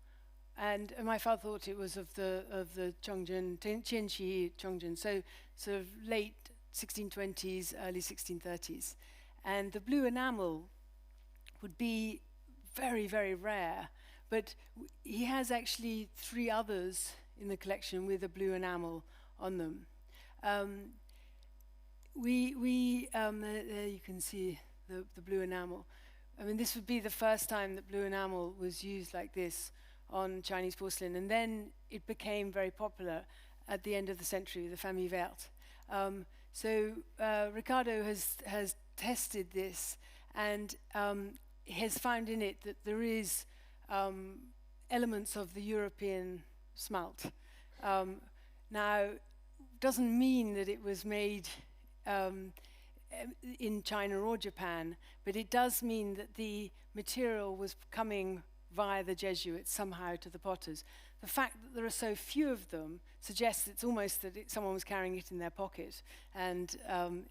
and my father thought it was of the Chongjun, Tianqi Chongjun, so sort of late 1620s, early 1630s. And the blue enamel would be very, very rare, but he has actually three others in the collection with a blue enamel on them. There you can see the blue enamel. I mean, this would be the first time that blue enamel was used like this on Chinese porcelain, and then it became very popular at the end of the century, the famille verte. So Riccardo has tested this, and has found in it that there is elements of the European smelt. Now, doesn't mean that it was made in China or Japan, but it does mean that the material was coming via the Jesuits somehow to the potters. The fact that there are so few of them suggests it's almost that someone was carrying it in their pocket, and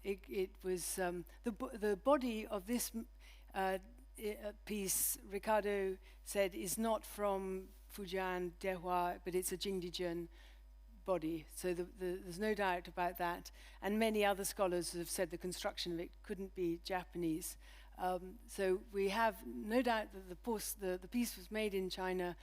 it was the body of this piece, Riccardo said, is not from Fujian Dehua, but it's a Jingdijun body. So there's no doubt about that. And many other scholars have said the construction of it couldn't be Japanese. So we have no doubt that the piece was made in China.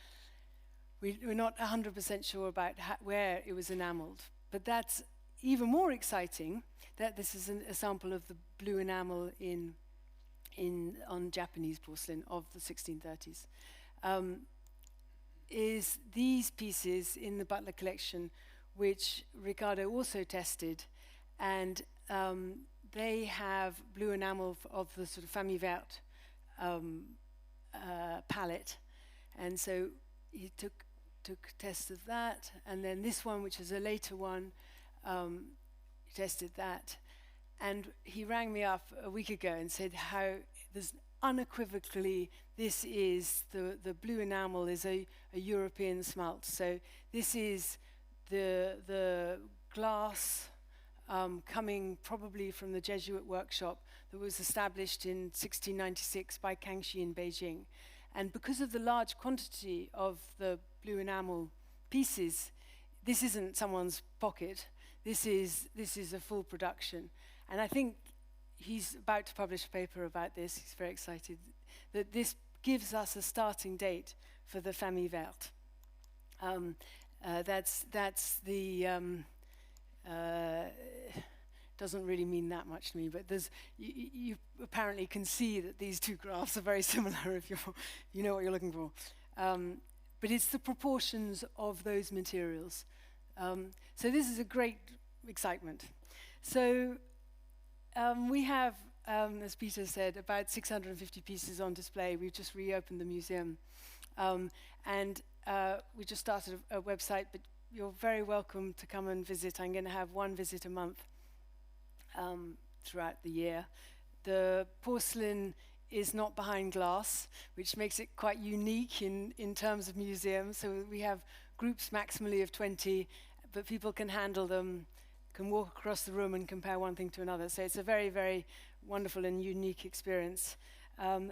We're not 100% sure about where it was enameled, but that's even more exciting, that this is a sample of the blue enamel on Japanese porcelain of the 1630s, is these pieces in the Butler Collection, which Ricardo also tested, and they have blue enamel of the sort of famille verte palette, and so he took tests of that, and then this one, which is a later one, he tested that, and he rang me up a week ago and said how there's unequivocally this is the blue enamel is a European smelt. So this is the glass coming probably from the Jesuit workshop that was established in 1696 by Kang XI in Beijing. And because of the large quantity of the blue enamel pieces, this isn't someone's pocket. This is a full production. And I think he's about to publish a paper about this. He's very excited that this gives us a starting date for the famille verte. That's the doesn't really mean that much to me, but there's you apparently can see that these two graphs are very similar if you know what you're looking for. But it's the proportions of those materials. So this is a great excitement. So we have, as Peter said, about 650 pieces on display. We've just reopened the museum. And we just started a website, but you're very welcome to come and visit. I'm going to have one visit a month throughout the year. The porcelain is not behind glass, which makes it quite unique in terms of museums. So we have groups maximally of 20, but people can handle them, can walk across the room and compare one thing to another. So it's a very, very wonderful and unique experience. If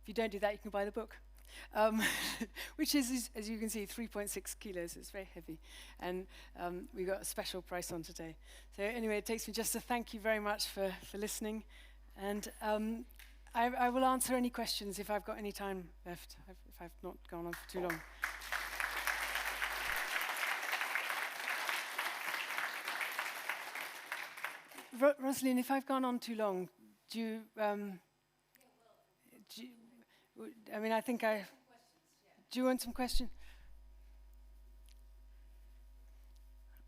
you don't do that, you can buy the book, which is, as you can see, 3.6 kilos. It's very heavy. And we got a special price on today. So anyway, it takes me just to thank you very much for listening. And I will answer any questions if I've got any time left, if I've not gone on for too long. Rosalind, if I've gone on too long, do you, I mean, I think do you want some questions?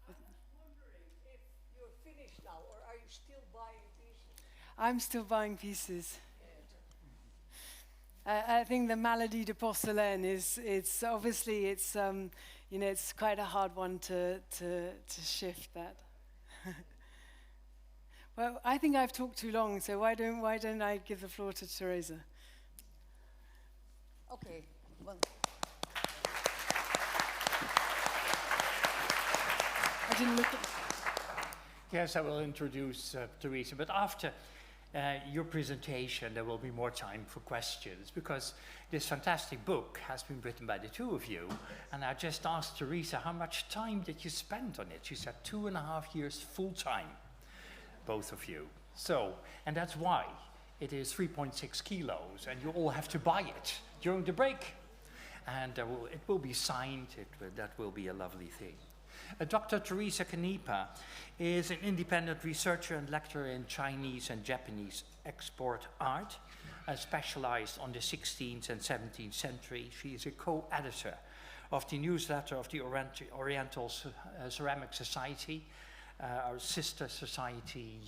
I'm wondering if you're finished now, or are you still buying pieces? I'm still buying pieces. I think the Maladie de Porcelain it's obviously, you know, it's quite a hard one to shift that. Well, I think I've talked too long, so why don't I give the floor to Teresa? Okay, well. I didn't look at. Yes, I will introduce Teresa, but after your presentation, there will be more time for questions, because this fantastic book has been written by the two of you, and I just asked Teresa, how much time did you spend on it? She said 2.5 years full time, both of you. So, and that's why it is 3.6 kilos, and you all have to buy it during the break. And it will be signed, that will be a lovely thing. Dr. Teresa Canepa is an independent researcher and lecturer in Chinese and Japanese export art, specialized on the 16th and 17th century. She is a co-editor of the newsletter of the Oriental Ceramic Society, our sister society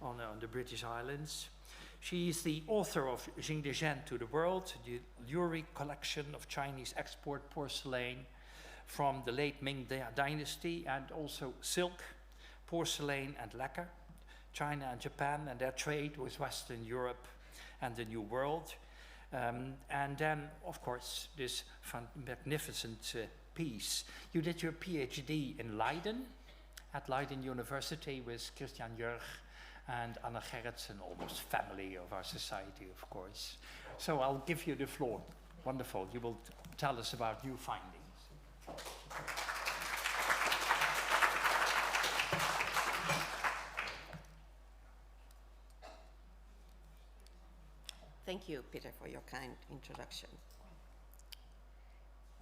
on the British Islands. She is the author of Jing de Zhen to the World, the lyric collection of Chinese export porcelain from the late Ming Dynasty, and also silk, porcelain and lacquer, China and Japan and their trade with Western Europe and the New World. And then, of course, this magnificent piece. You did your PhD in Leiden, at Leiden University with Christian Jurg and Anna Gerritsen, almost family of our society, of course. So I'll give you the floor. Wonderful. You will tell us about new findings. Thank you, Peter, for your kind introduction.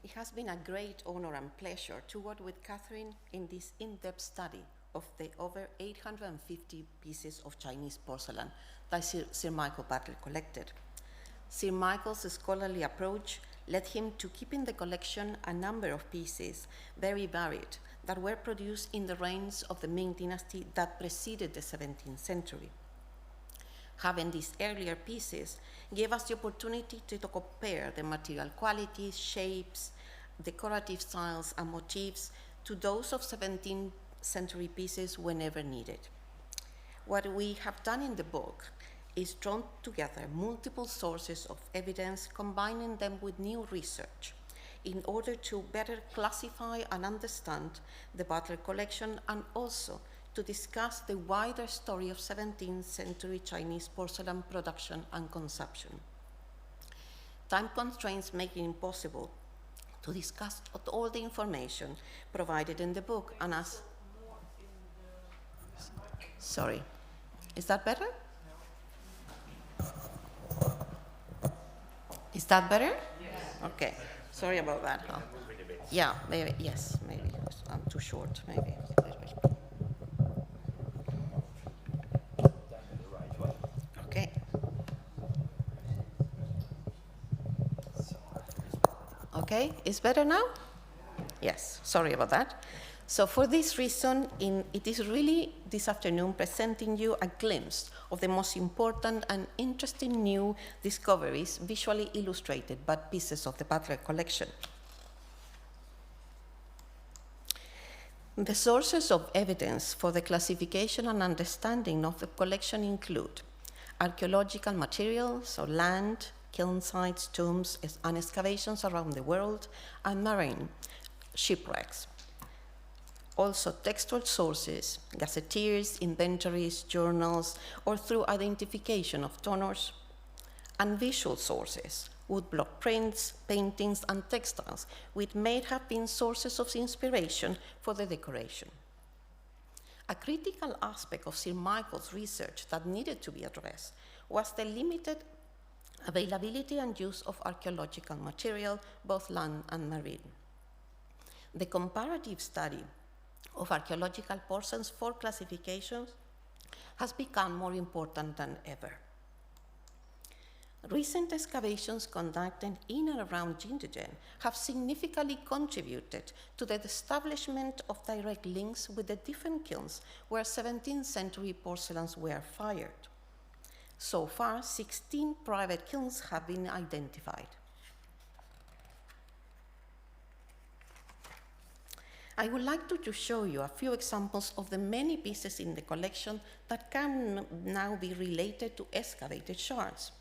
It has been a great honor and pleasure to work with Katharine in this in-depth study of the over 850 pieces of Chinese porcelain that Sir Michael Butler collected. Sir Michael's scholarly approach led him to keep in the collection a number of pieces, very varied, that were produced in the reigns of the Ming dynasty that preceded the 17th century. Having these earlier pieces gave us the opportunity to compare the material qualities, shapes, decorative styles, and motifs to those of 17th century pieces whenever needed. What we have done in the book is drawn together multiple sources of evidence, combining them with new research in order to better classify and understand the Butler Collection, and also to discuss the wider story of 17th century Chinese porcelain production and consumption. Time constraints make it impossible to discuss all the information provided in the book, and as... Sorry, is that better? Is that better? Yes. Okay, sorry about that. Huh? Yeah, maybe, yes, maybe. I'm too short, maybe. Okay. Okay, is better now? Yes, sorry about that. So for this reason, it is really this afternoon presenting you a glimpse of the most important and interesting new discoveries visually illustrated by pieces of the Butler Collection. The sources of evidence for the classification and understanding of the collection include archaeological materials, so land, kiln sites, tombs, and excavations around the world, and marine shipwrecks. Also textual sources, gazetteers, inventories, journals, or through identification of donors, and visual sources, woodblock prints, paintings, and textiles, which may have been sources of inspiration for the decoration. A critical aspect of Sir Michael's research that needed to be addressed was the limited availability and use of archaeological material, both land and marine. The comparative study of archaeological porcelains for classifications has become more important than ever. Recent excavations conducted in and around Shinja have significantly contributed to the establishment of direct links with the different kilns where 17th century porcelains were fired. So far, 16 private kilns have been identified. I would like to show you a few examples of the many pieces in the collection that can now be related to excavated shards.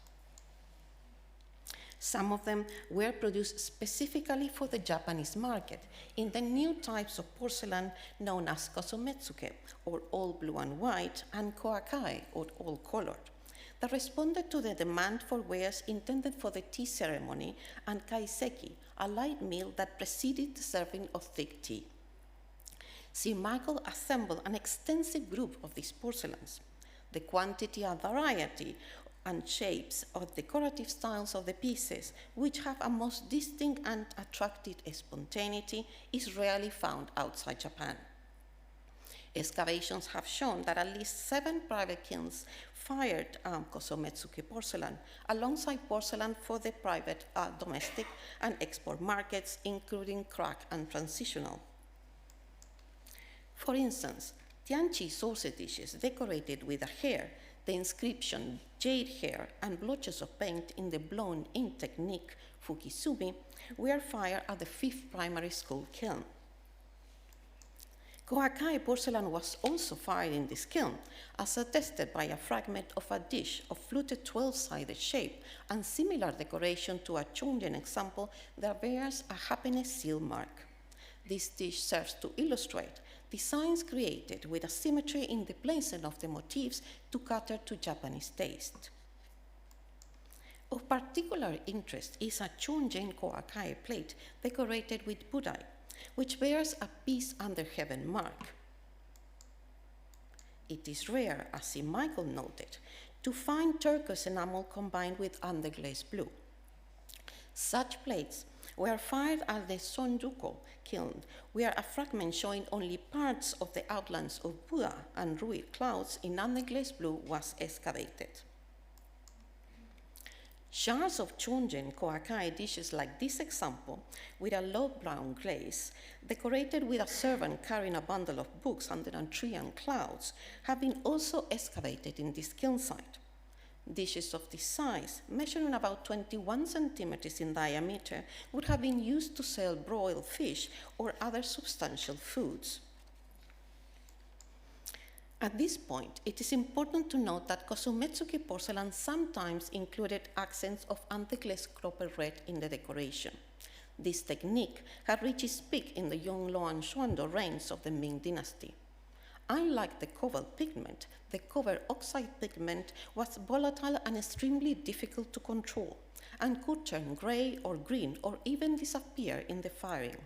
Some of them were produced specifically for the Japanese market in the new types of porcelain known as kosometsuke, or all blue and white, and koakai, or all colored, that responded to the demand for wares intended for the tea ceremony, and kaiseki, a light meal that preceded the serving of thick tea. Sir Michael assembled an extensive group of these porcelains. The quantity and variety and shapes of decorative styles of the pieces, which have a most distinct and attractive spontaneity, is rarely found outside Japan. Excavations have shown that at least 7 private kilns fired kosometsuke porcelain, alongside porcelain for the private domestic and export markets, including crack and transitional. For instance, Tianchi sausage dishes decorated with a hair, the inscription jade hair, and blotches of paint in the blown-in technique fukisumi were fired at the 5th primary school kiln. Koakai porcelain was also fired in this kiln, as attested by a fragment of a dish of fluted 12-sided shape and similar decoration to a Chongjian example that bears a happiness seal mark. This dish serves to illustrate designs created with a symmetry in the placement of the motifs to cater to Japanese taste. Of particular interest is a Chongjian koakai plate decorated with budai, which bears a peace under heaven mark. It is rare, as Sir Michael noted, to find turquoise enamel combined with underglaze blue. Such plates were fired at the Sonjuko kiln, where a fragment showing only parts of the outlines of Buddha and Ruid clouds in underglazed blue was excavated. Shards of Chonjen Koakai dishes like this example, with a low brown glaze, decorated with a servant carrying a bundle of books under a tree and clouds, have been also excavated in this kiln site. Dishes of this size, measuring about 21 centimeters in diameter, would have been used to sell broiled fish or other substantial foods. At this point, it is important to note that Kosumetsuki porcelain sometimes included accents of underglazed copper red in the decoration. This technique had reached its peak in the Yonglong and Xuando reigns of the Ming dynasty. Unlike the cobalt pigment, the copper oxide pigment was volatile and extremely difficult to control, and could turn gray or green or even disappear in the firing.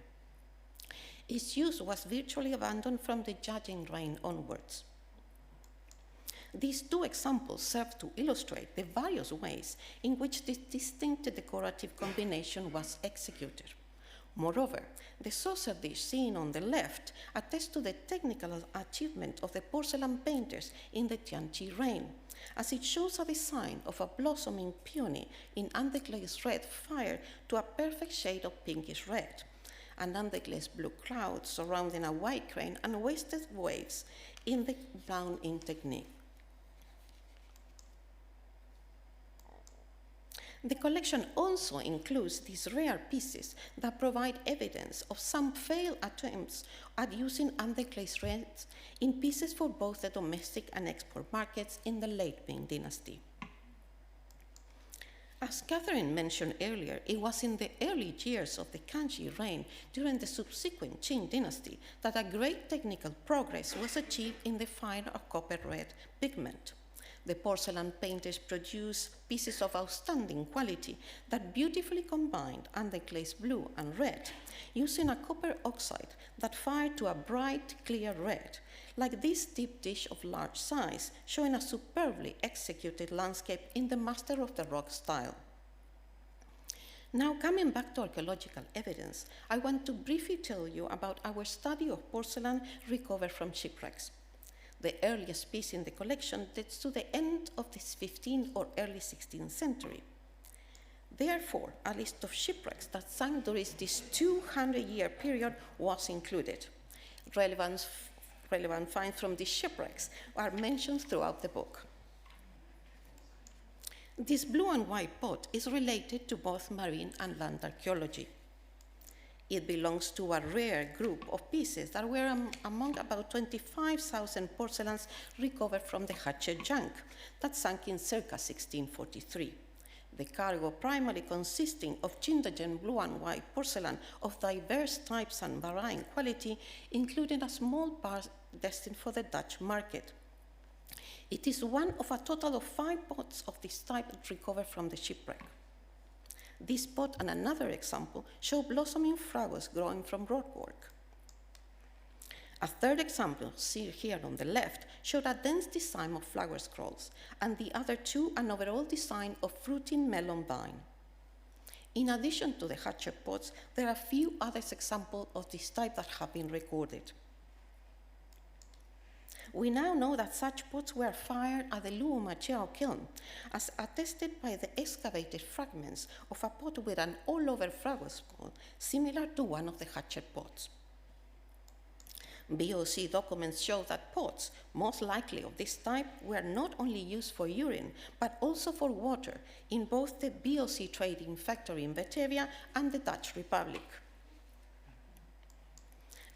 Its use was virtually abandoned from the Jiaqing reign onwards. These two examples serve to illustrate the various ways in which this distinct decorative combination was executed. Moreover, the saucer dish seen on the left attests to the technical achievement of the porcelain painters in the Tianqi reign, as it shows a design of a blossoming peony in underglazed red fired to a perfect shade of pinkish red, and underglazed blue clouds surrounding a white crane and wasted waves in the brown-in technique. The collection also includes these rare pieces that provide evidence of some failed attempts at using underglazed reds in pieces for both the domestic and export markets in the late Ming dynasty. As Katharine mentioned earlier, it was in the early years of the Kang XI reign during the subsequent Qing dynasty that a great technical progress was achieved in the firing of copper red pigment. The porcelain painters produced pieces of outstanding quality that beautifully combined underglazed blue and red, using a copper oxide that fired to a bright, clear red, like this deep dish of large size, showing a superbly executed landscape in the Master of the Rock style. Now, coming back to archaeological evidence, I want to briefly tell you about our study of porcelain recovered from shipwrecks. The earliest piece in the collection dates to the end of the 15th or early 16th century. Therefore, a list of shipwrecks that sank during this 200-year period was included. Relevant finds from these shipwrecks are mentioned throughout the book. This blue and white pot is related to both marine and land archaeology. It belongs to a rare group of pieces that were among about 25,000 porcelains recovered from the Hatchet junk that sank in circa 1643. The cargo primarily consisting of Jindagen blue and white porcelain of diverse types and varying quality, including a small part destined for the Dutch market. It is one of a total of 5 pots of this type recovered from the shipwreck. This pot and another example show blossoming flowers growing from rockwork. A third example, seen here on the left, showed a dense design of flower scrolls, and the other two an overall design of fruiting melon vine. In addition to the hatchet pots, there are a few other examples of this type that have been recorded. We now know that such pots were fired at the Luomachiao kiln, as attested by the excavated fragments of a pot with an all-over flower scroll, similar to one of the hatchet pots. BOC documents show that pots, most likely of this type, were not only used for urine, but also for water in both the BOC trading factory in Batavia and the Dutch Republic.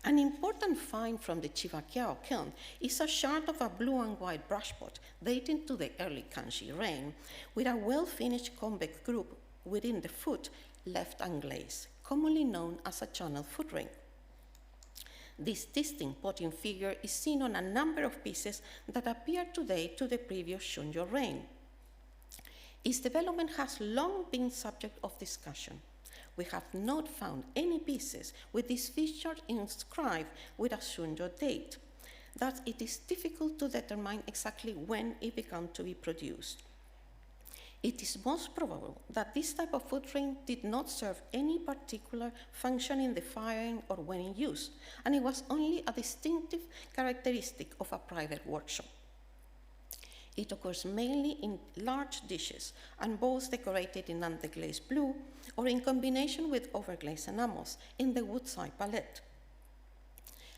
An important find from the Chivakiao kiln is a shard of a blue and white brush pot dating to the early Kang XI reign, with a well-finished convex groove within the foot left unglazed, commonly known as a channel foot ring. This distinct potting figure is seen on a number of pieces that appear today to the previous Shunjo reign. Its development has long been subject of discussion. We have not found any pieces with this feature inscribed with a Shunjo date. Thus, it is difficult to determine exactly when it began to be produced. It is most probable that this type of foot ring did not serve any particular function in the firing or when in use, and it was only a distinctive characteristic of a private workshop. It occurs mainly in large dishes and bowls decorated in underglazed blue or in combination with overglazed enamels in the woodside palette.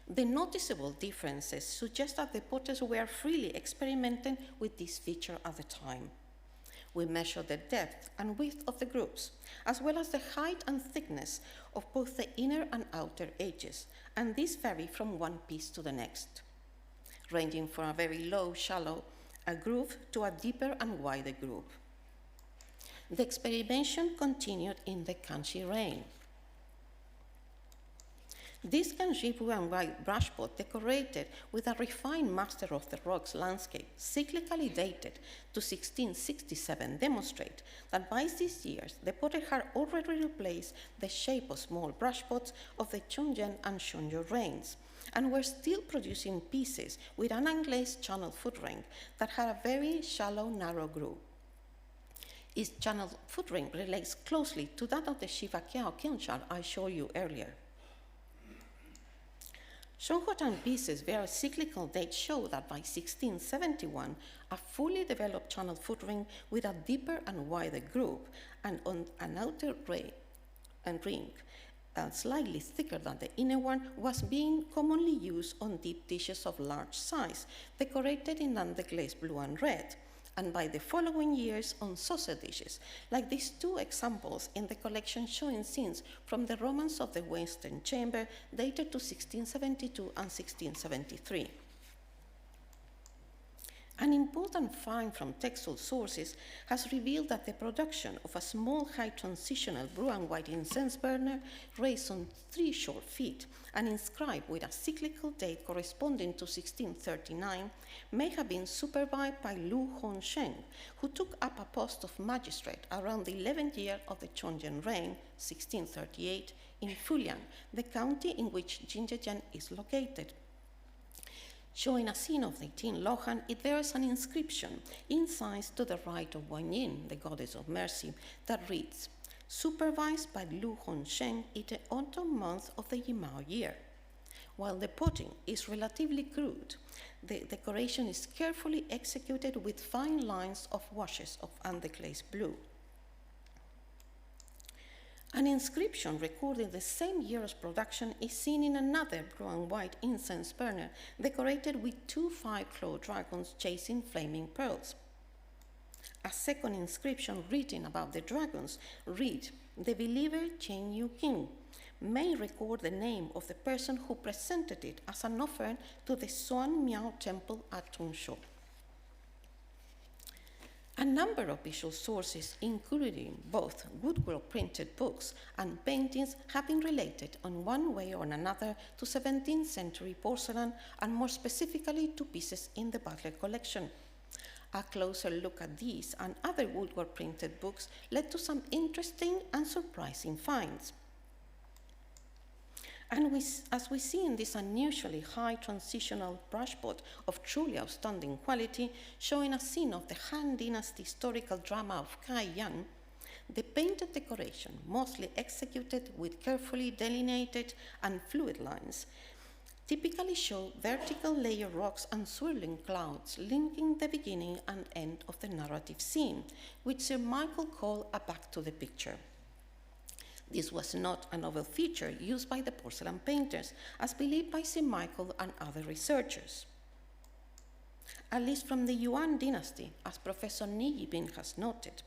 The noticeable differences suggest that the potters were freely experimenting with this feature at the time. We measure the depth and width of the groups, as well as the height and thickness of both the inner and outer edges, and these vary from one piece to the next, ranging from a very low, shallow groove to a deeper and wider groove. The experimentation continued in the Kang XI reign. This Kang XI blue and white brushpot, decorated with a refined Master of the Rocks landscape, cyclically dated to 1667, demonstrate that by these years the potter had already replaced the shape of small brushpots of the Chongzhen and Shinja reigns, and were still producing pieces with an unglazed channel foot ring that had a very shallow, narrow groove. Its channel foot ring relates closely to that of the Shiva Kilns I showed you earlier. Shonghortan pieces via cyclical dates show that by 1671, a fully developed channel foot ring with a deeper and wider groove and on an outer ring, slightly thicker than the inner one, was being commonly used on deep dishes of large size, decorated in underglazed blue and red, and by the following years on saucer dishes, like these two examples in the collection showing scenes from the Romans of the Western Chamber dated to 1672 and 1673. An important find from textual sources has revealed that the production of a small high transitional blue and white incense burner raised on 3 short feet and inscribed with a cyclical date corresponding to 1639 may have been supervised by Lu Hongsheng, who took up a post of magistrate around the 11th year of the Chongzhen reign, 1638, in Fulian, the county in which Jinjiang is located. Showing a scene of the Tin Lohan, it bears an inscription incised to the right of Guanyin, the goddess of mercy, that reads, "Supervised by Lu Hongsheng in the autumn month of the Yimao year." While the potting is relatively crude, the decoration is carefully executed with fine lines of washes of underglazed blue. An inscription recording the same year's production is seen in another blue and white incense burner decorated with 2 5-clawed dragons chasing flaming pearls. A second inscription written about the dragons read, "The believer Chen Yu King may record the name of the person who presented it as an offering to the Xuan Miao temple at Tunshuo." A number of visual sources, including both woodwork printed books and paintings, have been related in one way or another to 17th century porcelain, and more specifically to pieces in the Butler Collection. A closer look at these and other woodwork printed books led to some interesting and surprising finds. And as we see in this unusually high transitional brushpot of truly outstanding quality, showing a scene of the Han Dynasty historical drama of Kai Yan, the painted decoration, mostly executed with carefully delineated and fluid lines, typically show vertical layer rocks and swirling clouds linking the beginning and end of the narrative scene, which Sir Michael called a back to the picture. This was not a novel feature used by the porcelain painters, as believed by Sir Michael and other researchers. At least from the Yuan dynasty, as Professor Ni Yibin has noted,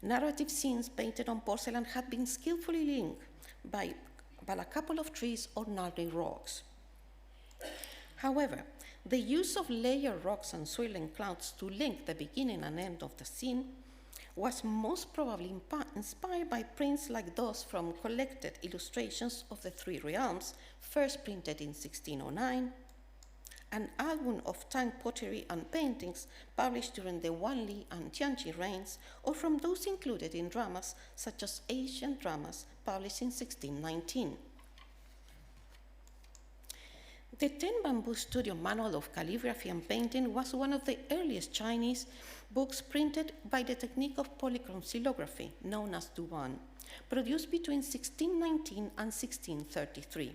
narrative scenes painted on porcelain had been skillfully linked by a couple of trees or gnarly rocks. However, the use of layered rocks and swirling clouds to link the beginning and end of the scene was most probably inspired by prints like those from collected illustrations of the Three Realms, first printed in 1609, an album of Tang pottery and paintings published during the Wanli and Tianqi reigns, or from those included in dramas such as Asian dramas published in 1619. The 10 Bamboo Studio Manual of Calligraphy and Painting was one of the earliest Chinese books printed by the technique of polychrome xylography, known as Duban, produced between 1619 and 1633.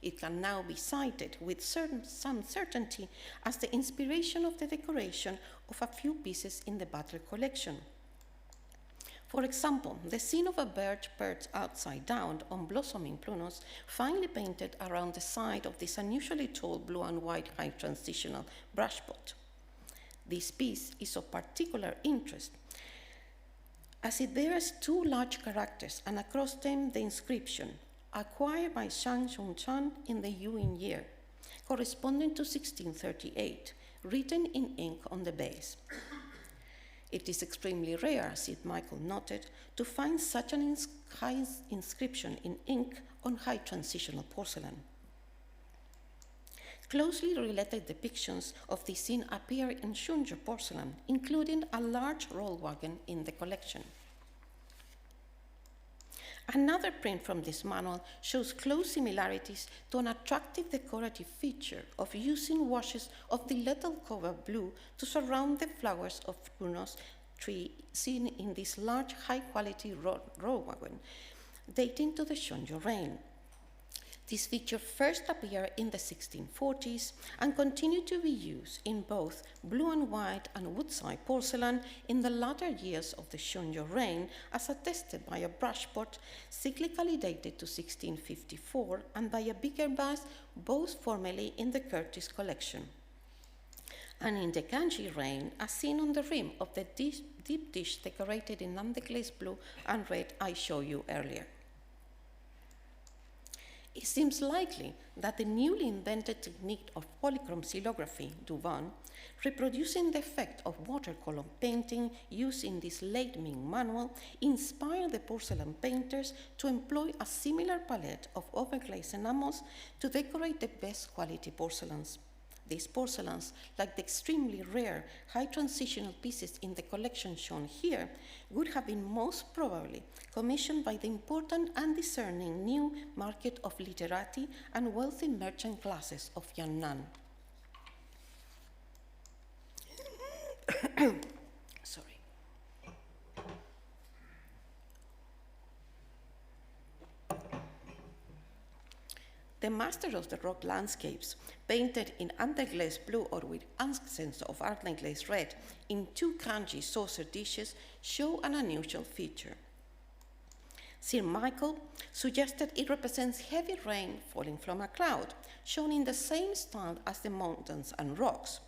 It can now be cited with some certainty as the inspiration of the decoration of a few pieces in the Butler Collection. For example, the scene of a bird perched upside down on blossoming prunus, finely painted around the side of this unusually tall blue and white high transitional brush pot. This piece is of particular interest as it bears two large characters and across them the inscription, acquired by Shang Xunchan in the Yuan year, corresponding to 1638, written in ink on the base. It is extremely rare, as Sid Michael noted, to find such an high inscription in ink on high transitional porcelain. Closely related depictions of the scene appear in Shinja porcelain, including a large roll wagon in the collection. Another print from this manual shows close similarities to an attractive decorative feature of using washes of the lethal cover blue to surround the flowers of prunus tree seen in this large high-quality roll wagon, dating to the Shinja reign. This feature first appeared in the 1640s and continued to be used in both blue and white and woodside porcelain in the latter years of the Shinja reign, as attested by a brush pot cyclically dated to 1654 and by a bigger vase, both formerly in the Curtis collection. And in the Kang XI reign, as seen on the rim of the deep dish decorated in underglazed blue and red I showed you earlier. It seems likely that the newly invented technique of polychrome xylography, Duban, reproducing the effect of watercolor painting used in this late Ming manual, inspired the porcelain painters to employ a similar palette of overglazed enamels to decorate the best quality porcelains. These porcelains, like the extremely rare high transitional pieces in the collection shown here, would have been most probably commissioned by the important and discerning new market of literati and wealthy merchant classes of Yan'an. Sorry. The master of the rock landscapes, painted in underglazed blue or with accents of underglazed red in two kanji saucer dishes, show an unusual feature. Sir Michael suggested it represents heavy rain falling from a cloud, shown in the same style as the mountains and rocks.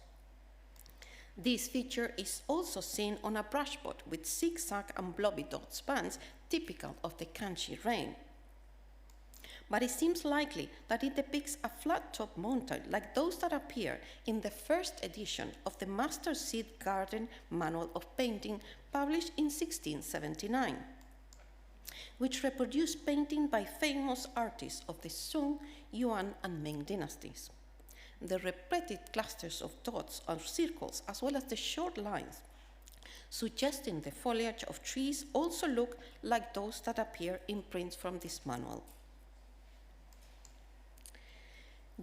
This feature is also seen on a brush pot with zigzag and blobby dots bands typical of the Kang XI reign. But it seems likely that it depicts a flat-top mountain like those that appear in the first edition of the Master Sid Garden Manual of Painting, published in 1679, which reproduced painting by famous artists of the Sung, Yuan, and Ming dynasties. The repeated clusters of dots or circles, as well as the short lines, suggesting the foliage of trees, also look like those that appear in prints from this manual.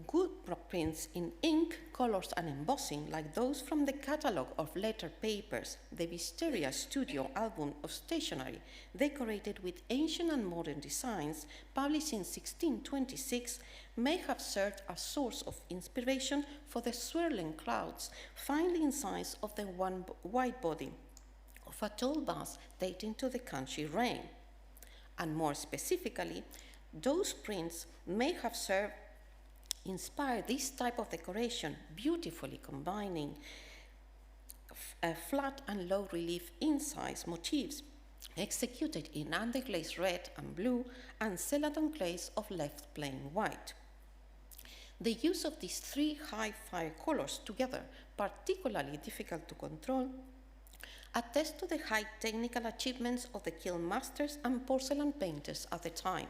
Good prints in ink, colors, and embossing, like those from the catalogue of letter papers, the Wisteria Studio album of stationery, decorated with ancient and modern designs, published in 1626, may have served as source of inspiration for the swirling clouds finely incised of the one white body of a tall vase dating to the Kang XI reign. And more specifically, those prints may have served inspired this type of decoration, beautifully combining flat and low relief incise motifs executed in underglazed red and blue and celadon glaze of left plain white. The use of these three high fire colors together, particularly difficult to control, attest to the high technical achievements of the kiln masters and porcelain painters at the time.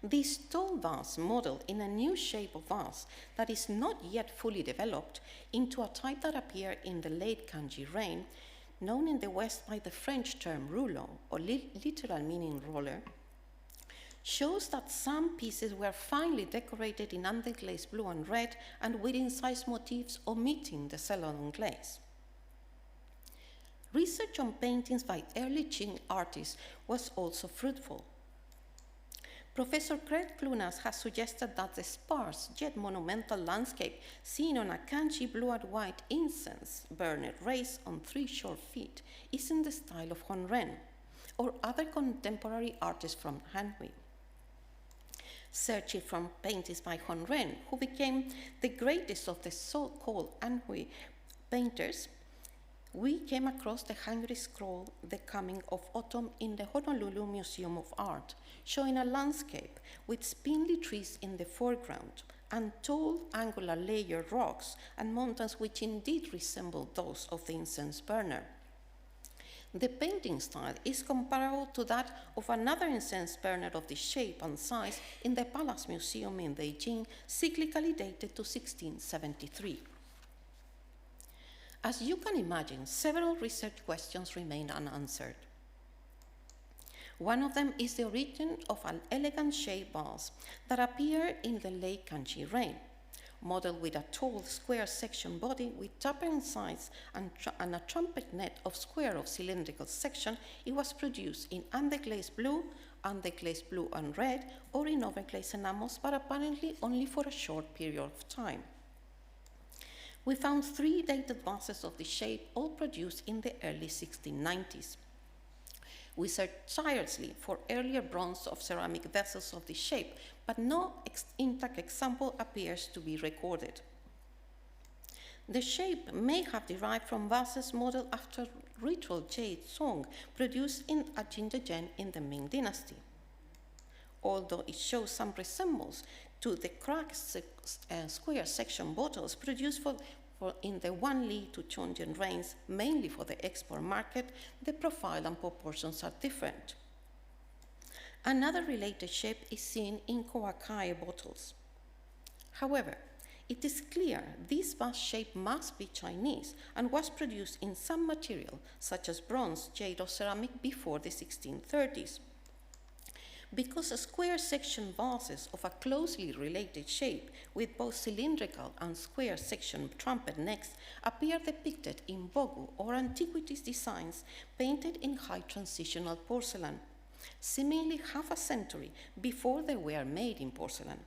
This tall vase modeled in a new shape of vase that is not yet fully developed into a type that appeared in the late Kang XI reign, known in the West by the French term rouleau, or literal meaning roller, shows that some pieces were finely decorated in underglaze blue and red and with incised motifs omitting the celadon glaze. Research on paintings by early Qing artists was also fruitful. Professor Craig Clunas has suggested that the sparse yet monumental landscape seen on a Kang XI blue and white incense burner raised on 3 short feet is in the style of Honren or other contemporary artists from Anhui. Searching from paintings by Honren, who became the greatest of the so-called Anhui painters, we came across the hungry scroll, The Coming of Autumn, in the Honolulu Museum of Art, showing a landscape with spindly trees in the foreground and tall, angular layered rocks and mountains which indeed resemble those of the incense burner. The painting style is comparable to that of another incense burner of this shape and size in the Palace Museum in Beijing, cyclically dated to 1673. As you can imagine, several research questions remain unanswered. One of them is the origin of an elegant shaped vase that appeared in the late Kang XI reign. Modeled with a tall square section body with tapering sides and a trumpet net of square of cylindrical section, it was produced in underglaze blue and red, or in overglaze enamels, but apparently only for a short period of time. We found 3 dated vases of this shape, all produced in the early 1690s. We searched tirelessly for earlier bronze of ceramic vessels of this shape, but no intact example appears to be recorded. The shape may have derived from vases modeled after ritual jade song produced at Shinja in the Ming Dynasty. Although it shows some resemblance to the cracked square section bottles produced in the Wan Li to Chongqing reigns, mainly for the export market, the profile and proportions are different. Another related shape is seen in Kowakai bottles. However, it is clear this vase shape must be Chinese and was produced in some material, such as bronze, jade, or ceramic, before the 1630s. Because square section vases of a closely related shape with both cylindrical and square section trumpet necks appear depicted in Bogu or antiquities designs painted in high transitional porcelain, seemingly half a century before they were made in porcelain.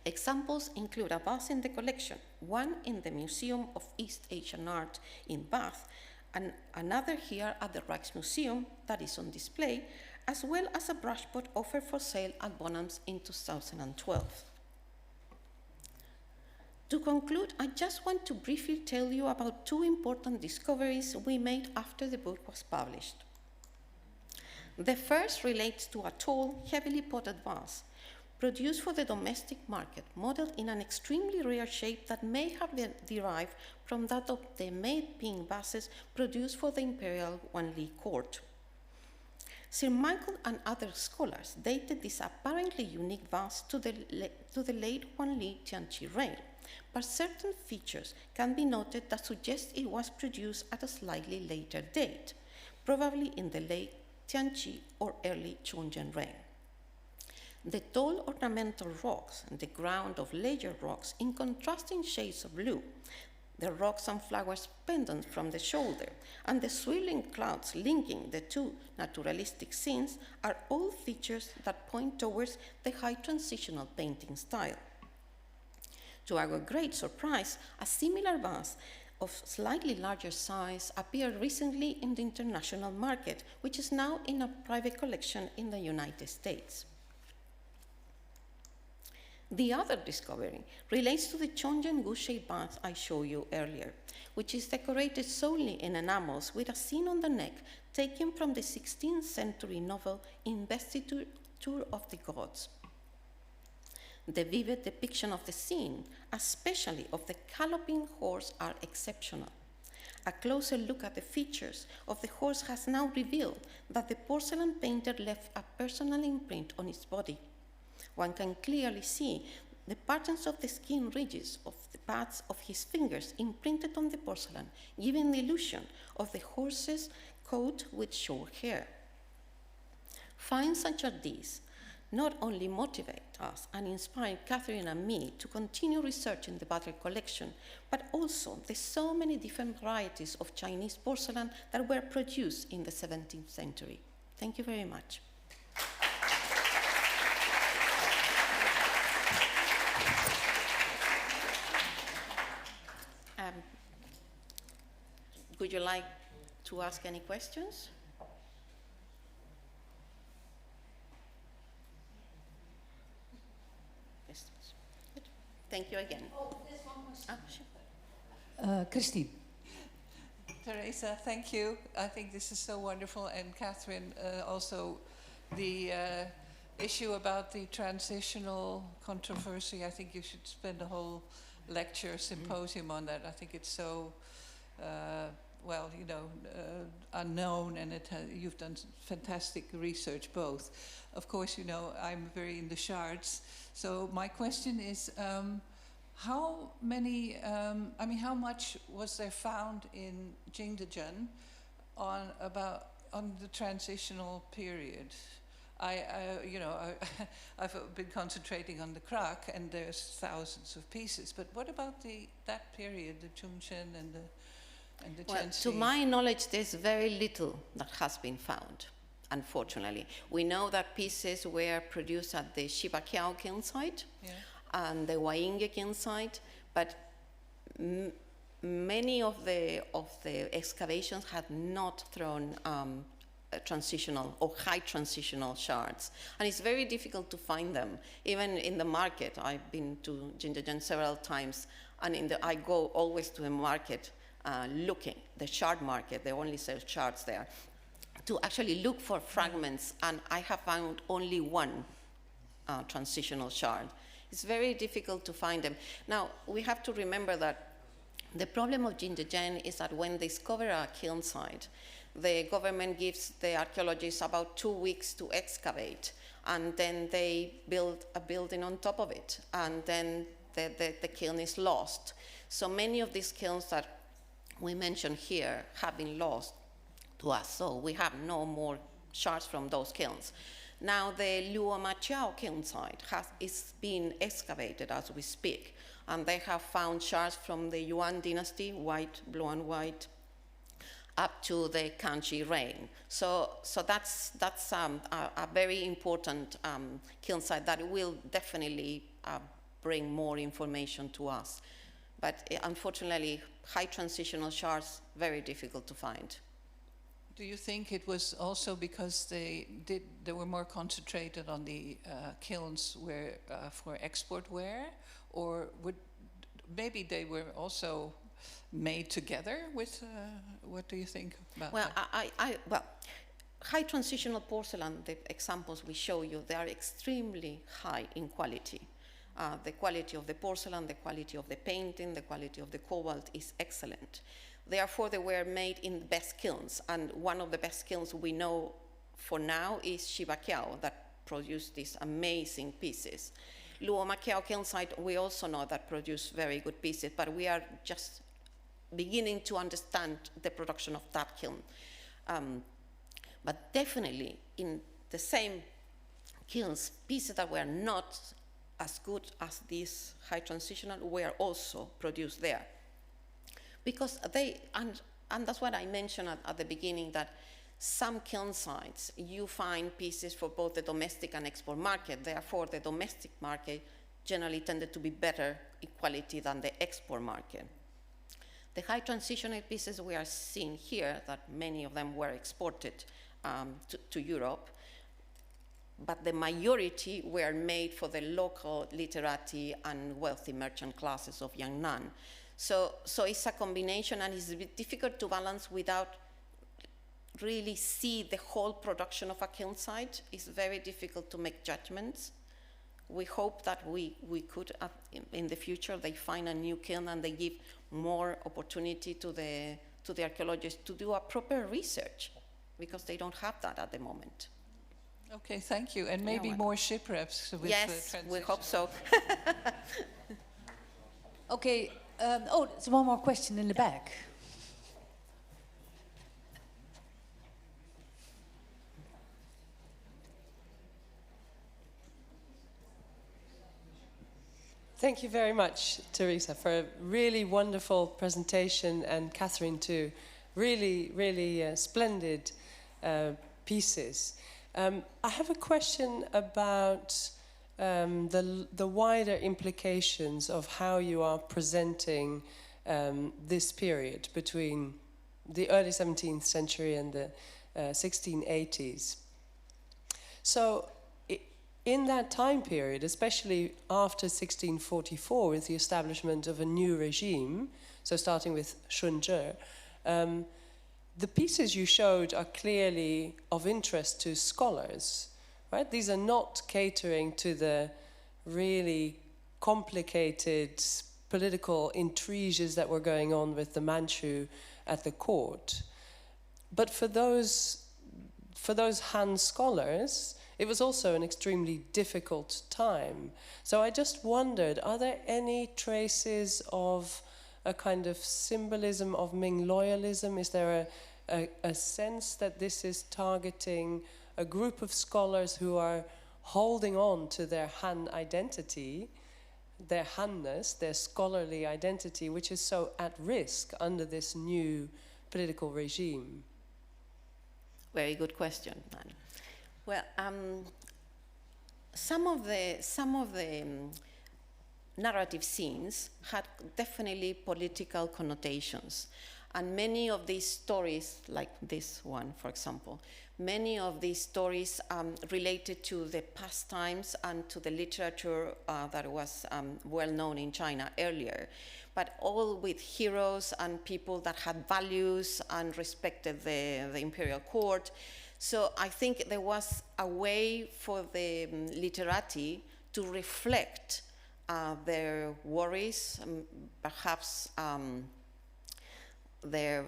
Examples include a vase in the collection, one in the Museum of East Asian Art in Bath, and another here at the Rijksmuseum that is on display, as well as a brushpot offered for sale at Bonhams in 2012. To conclude, I just want to briefly tell you about 2 important discoveries we made after the book was published. The first relates to a tall, heavily potted vase, produced for the domestic market, modeled in an extremely rare shape that may have been derived from that of the made pink vases produced for the Imperial Wan Li court. Sir Michael and other scholars dated this apparently unique vase to the late Wan Li Tianqi reign, but certain features can be noted that suggest it was produced at a slightly later date, probably in the late Tianqi or early Chongqing reign. The tall ornamental rocks and the ground of layered rocks in contrasting shades of blue, the rocks and flowers pendant from the shoulder, and the swirling clouds linking the 2 naturalistic scenes are all features that point towards the high transitional painting style. To our great surprise, a similar vase of slightly larger size appeared recently in the international market, which is now in a private collection in the United States. The other discovery relates to the Chongqing goose-shaped vase I showed you earlier, which is decorated solely in enamels with a scene on the neck taken from the 16th century novel Investiture of the Gods. The vivid depiction of the scene, especially of the galloping horse, are exceptional. A closer look at the features of the horse has now revealed that the porcelain painter left a personal imprint on its body. One can clearly see the patterns of the skin ridges of the pads of his fingers imprinted on the porcelain, giving the illusion of the horse's coat with short hair. Finds such as these not only motivate us and inspire Katharine and me to continue researching the Butler Collection, but also there's so many different varieties of Chinese porcelain that were produced in the 17th century. Thank you very much. Would you like to ask any questions? Good. Thank you again. Oh, there's one question. Sure. Christine. Teresa, thank you. I think this is so wonderful. And Katharine, also the issue about the transitional controversy, I think you should spend a whole lecture, symposium on that. I think it's so, well, you know, unknown, and you've done fantastic research both. Of course, you know, I'm very in the shards. So my question is, how many, I mean, how much was there found in Jingdezhen on the transitional period? You know, I've been concentrating on the Krak, and there's thousands of pieces. But what about that period, the Chungchen and the Well, Chenxi? to my knowledge, there's very little that has been found, unfortunately. We know that pieces were produced at the Shibakiao kiln site, Yeah. and the Wainge kiln site, but many of the excavations had not thrown transitional or high transitional shards, and it's very difficult to find them. Even in the market, I've been to Jingdezhen several times, and I go always to the market looking, the shard market, they only sell shards there, to actually look for fragments, and I have found only one transitional shard. It's very difficult to find them. Now, we have to remember that the problem of Jingdezhen is that when they discover a kiln site, the government gives the archaeologists about 2 weeks to excavate, and then they build a building on top of it, and then the kiln is lost. So many of these kilns that we mentioned here have been lost to us, so we have no more shards from those kilns. Now the Luomaqiao kiln site is being excavated as we speak, and they have found shards from the Yuan dynasty, white, blue and white, up to the Kang XI reign. So that's a very important kiln site that will definitely bring more information to us. But unfortunately, high transitional shards, very difficult to find. Do you think it was also because they were more concentrated on the kilns where for export ware, or maybe they were also made together with? What do you think about that? Well, high transitional porcelain, the examples we show you, they are extremely high in quality. The quality of the porcelain, the quality of the painting, the quality of the cobalt is excellent. Therefore, they were made in the best kilns, and one of the best kilns we know for now is Shibakiao, that produced these amazing pieces. Luomaqiao kiln site, we also know that produced very good pieces, but we are just beginning to understand the production of that kiln. But definitely in the same kilns, pieces that were not as good as these high transitional were also produced there. Because and that's what I mentioned at the beginning, that some kiln sites, you find pieces for both the domestic and export market. Therefore, the domestic market generally tended to be better in quality than the export market. The high transitional pieces we are seeing here, that many of them were exported to Europe, but the majority were made for the local literati and wealthy merchant classes of Yangnan. So it's a combination, and it's a bit difficult to balance without really see the whole production of a kiln site. It's very difficult to make judgments. We hope that we could, in the future, they find a new kiln and they give more opportunity to the archaeologists to do a proper research, because they don't have that at the moment. Okay, thank you. And maybe more shipwrecks with yes, we hope so. Okay, there's one more question in the back. Thank you very much, Teresa, for a really wonderful presentation, and Katharine too. Really, really splendid pieces. I have a question about the wider implications of how you are presenting this period between the early 17th century and the 1680s. So in that time period, especially after 1644 with the establishment of a new regime, so starting with Shinja, the pieces you showed are clearly of interest to scholars, right? These are not catering to the really complicated political intrigues that were going on with the Manchu at the court. But for those Han scholars, it was also an extremely difficult time. So I just wondered, are there any traces of a kind of symbolism of Ming loyalism? Is there a sense that this is targeting a group of scholars who are holding on to their Han identity, their Hanness, their scholarly identity, which is so at risk under this new political regime? Very good question, man. Well, some of the narrative scenes had definitely political connotations, and many of these stories, like this one, for example, many of these stories related to the pastimes and to the literature that was well known in China earlier, but all with heroes and people that had values and respected the imperial court. So I think there was a way for the literati to reflect their worries, perhaps their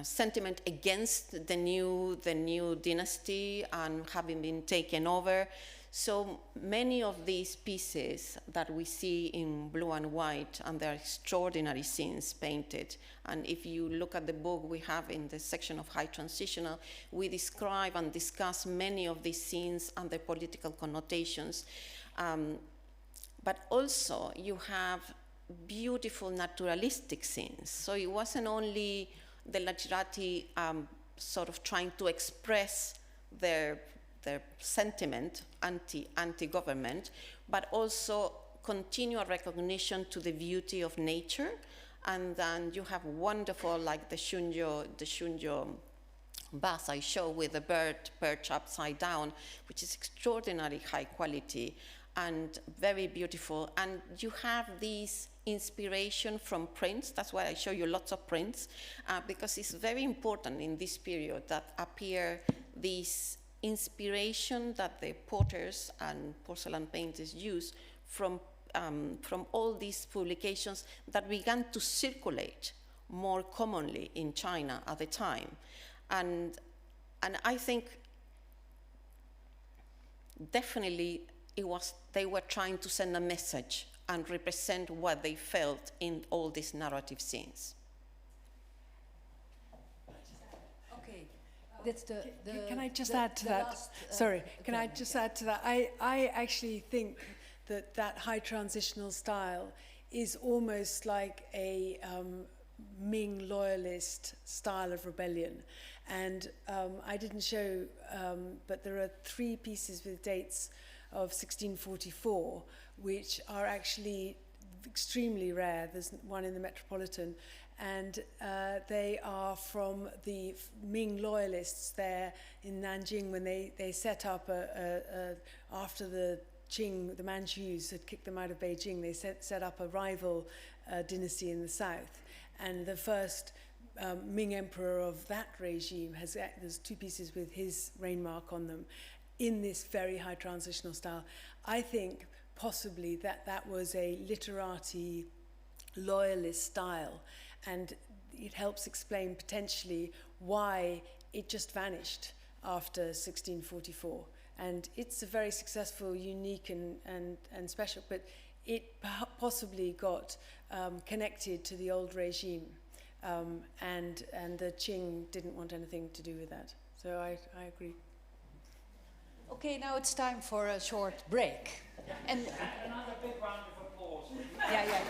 sentiment against the new dynasty and having been taken over. So many of these pieces that we see in blue and white, and they're extraordinary scenes painted. And if you look at the book we have in the section of High Transitional, we describe and discuss many of these scenes and their political connotations. But also you have beautiful naturalistic scenes. So it wasn't only the literati sort of trying to express their sentiment anti-government, but also continual recognition to the beauty of nature. And then you have wonderful, like the Shinja vase I show with the bird perched upside down, which is extraordinarily high quality and very beautiful. And you have these inspiration from prints. That's why I show you lots of prints, because it's very important in this period that appear these inspiration that the potters and porcelain painters use from all these publications that began to circulate more commonly in China at the time. And I think definitely they were trying to send a message and represent what they felt in all these narrative scenes. That's can I just add to that? Sorry, can I just add to that? I actually think that high transitional style is almost like a Ming loyalist style of rebellion. And I didn't show, but there are 3 pieces with dates of 1644, which are actually extremely rare. There's one in the Metropolitan. And they are from the Ming loyalists there in Nanjing when they set up after the Qing, the Manchus had kicked them out of Beijing, they set up a rival dynasty in the south. And the first Ming emperor of that regime there's 2 pieces with his reign mark on them in this very high transitional style. I think possibly that was a literati loyalist style. And it helps explain potentially why it just vanished after 1644. And it's a very successful, unique and special, but it possibly got connected to the old regime. And the Qing didn't want anything to do with that. So I agree. Okay, now it's time for a short break. And another big round of applause. Yeah, yeah.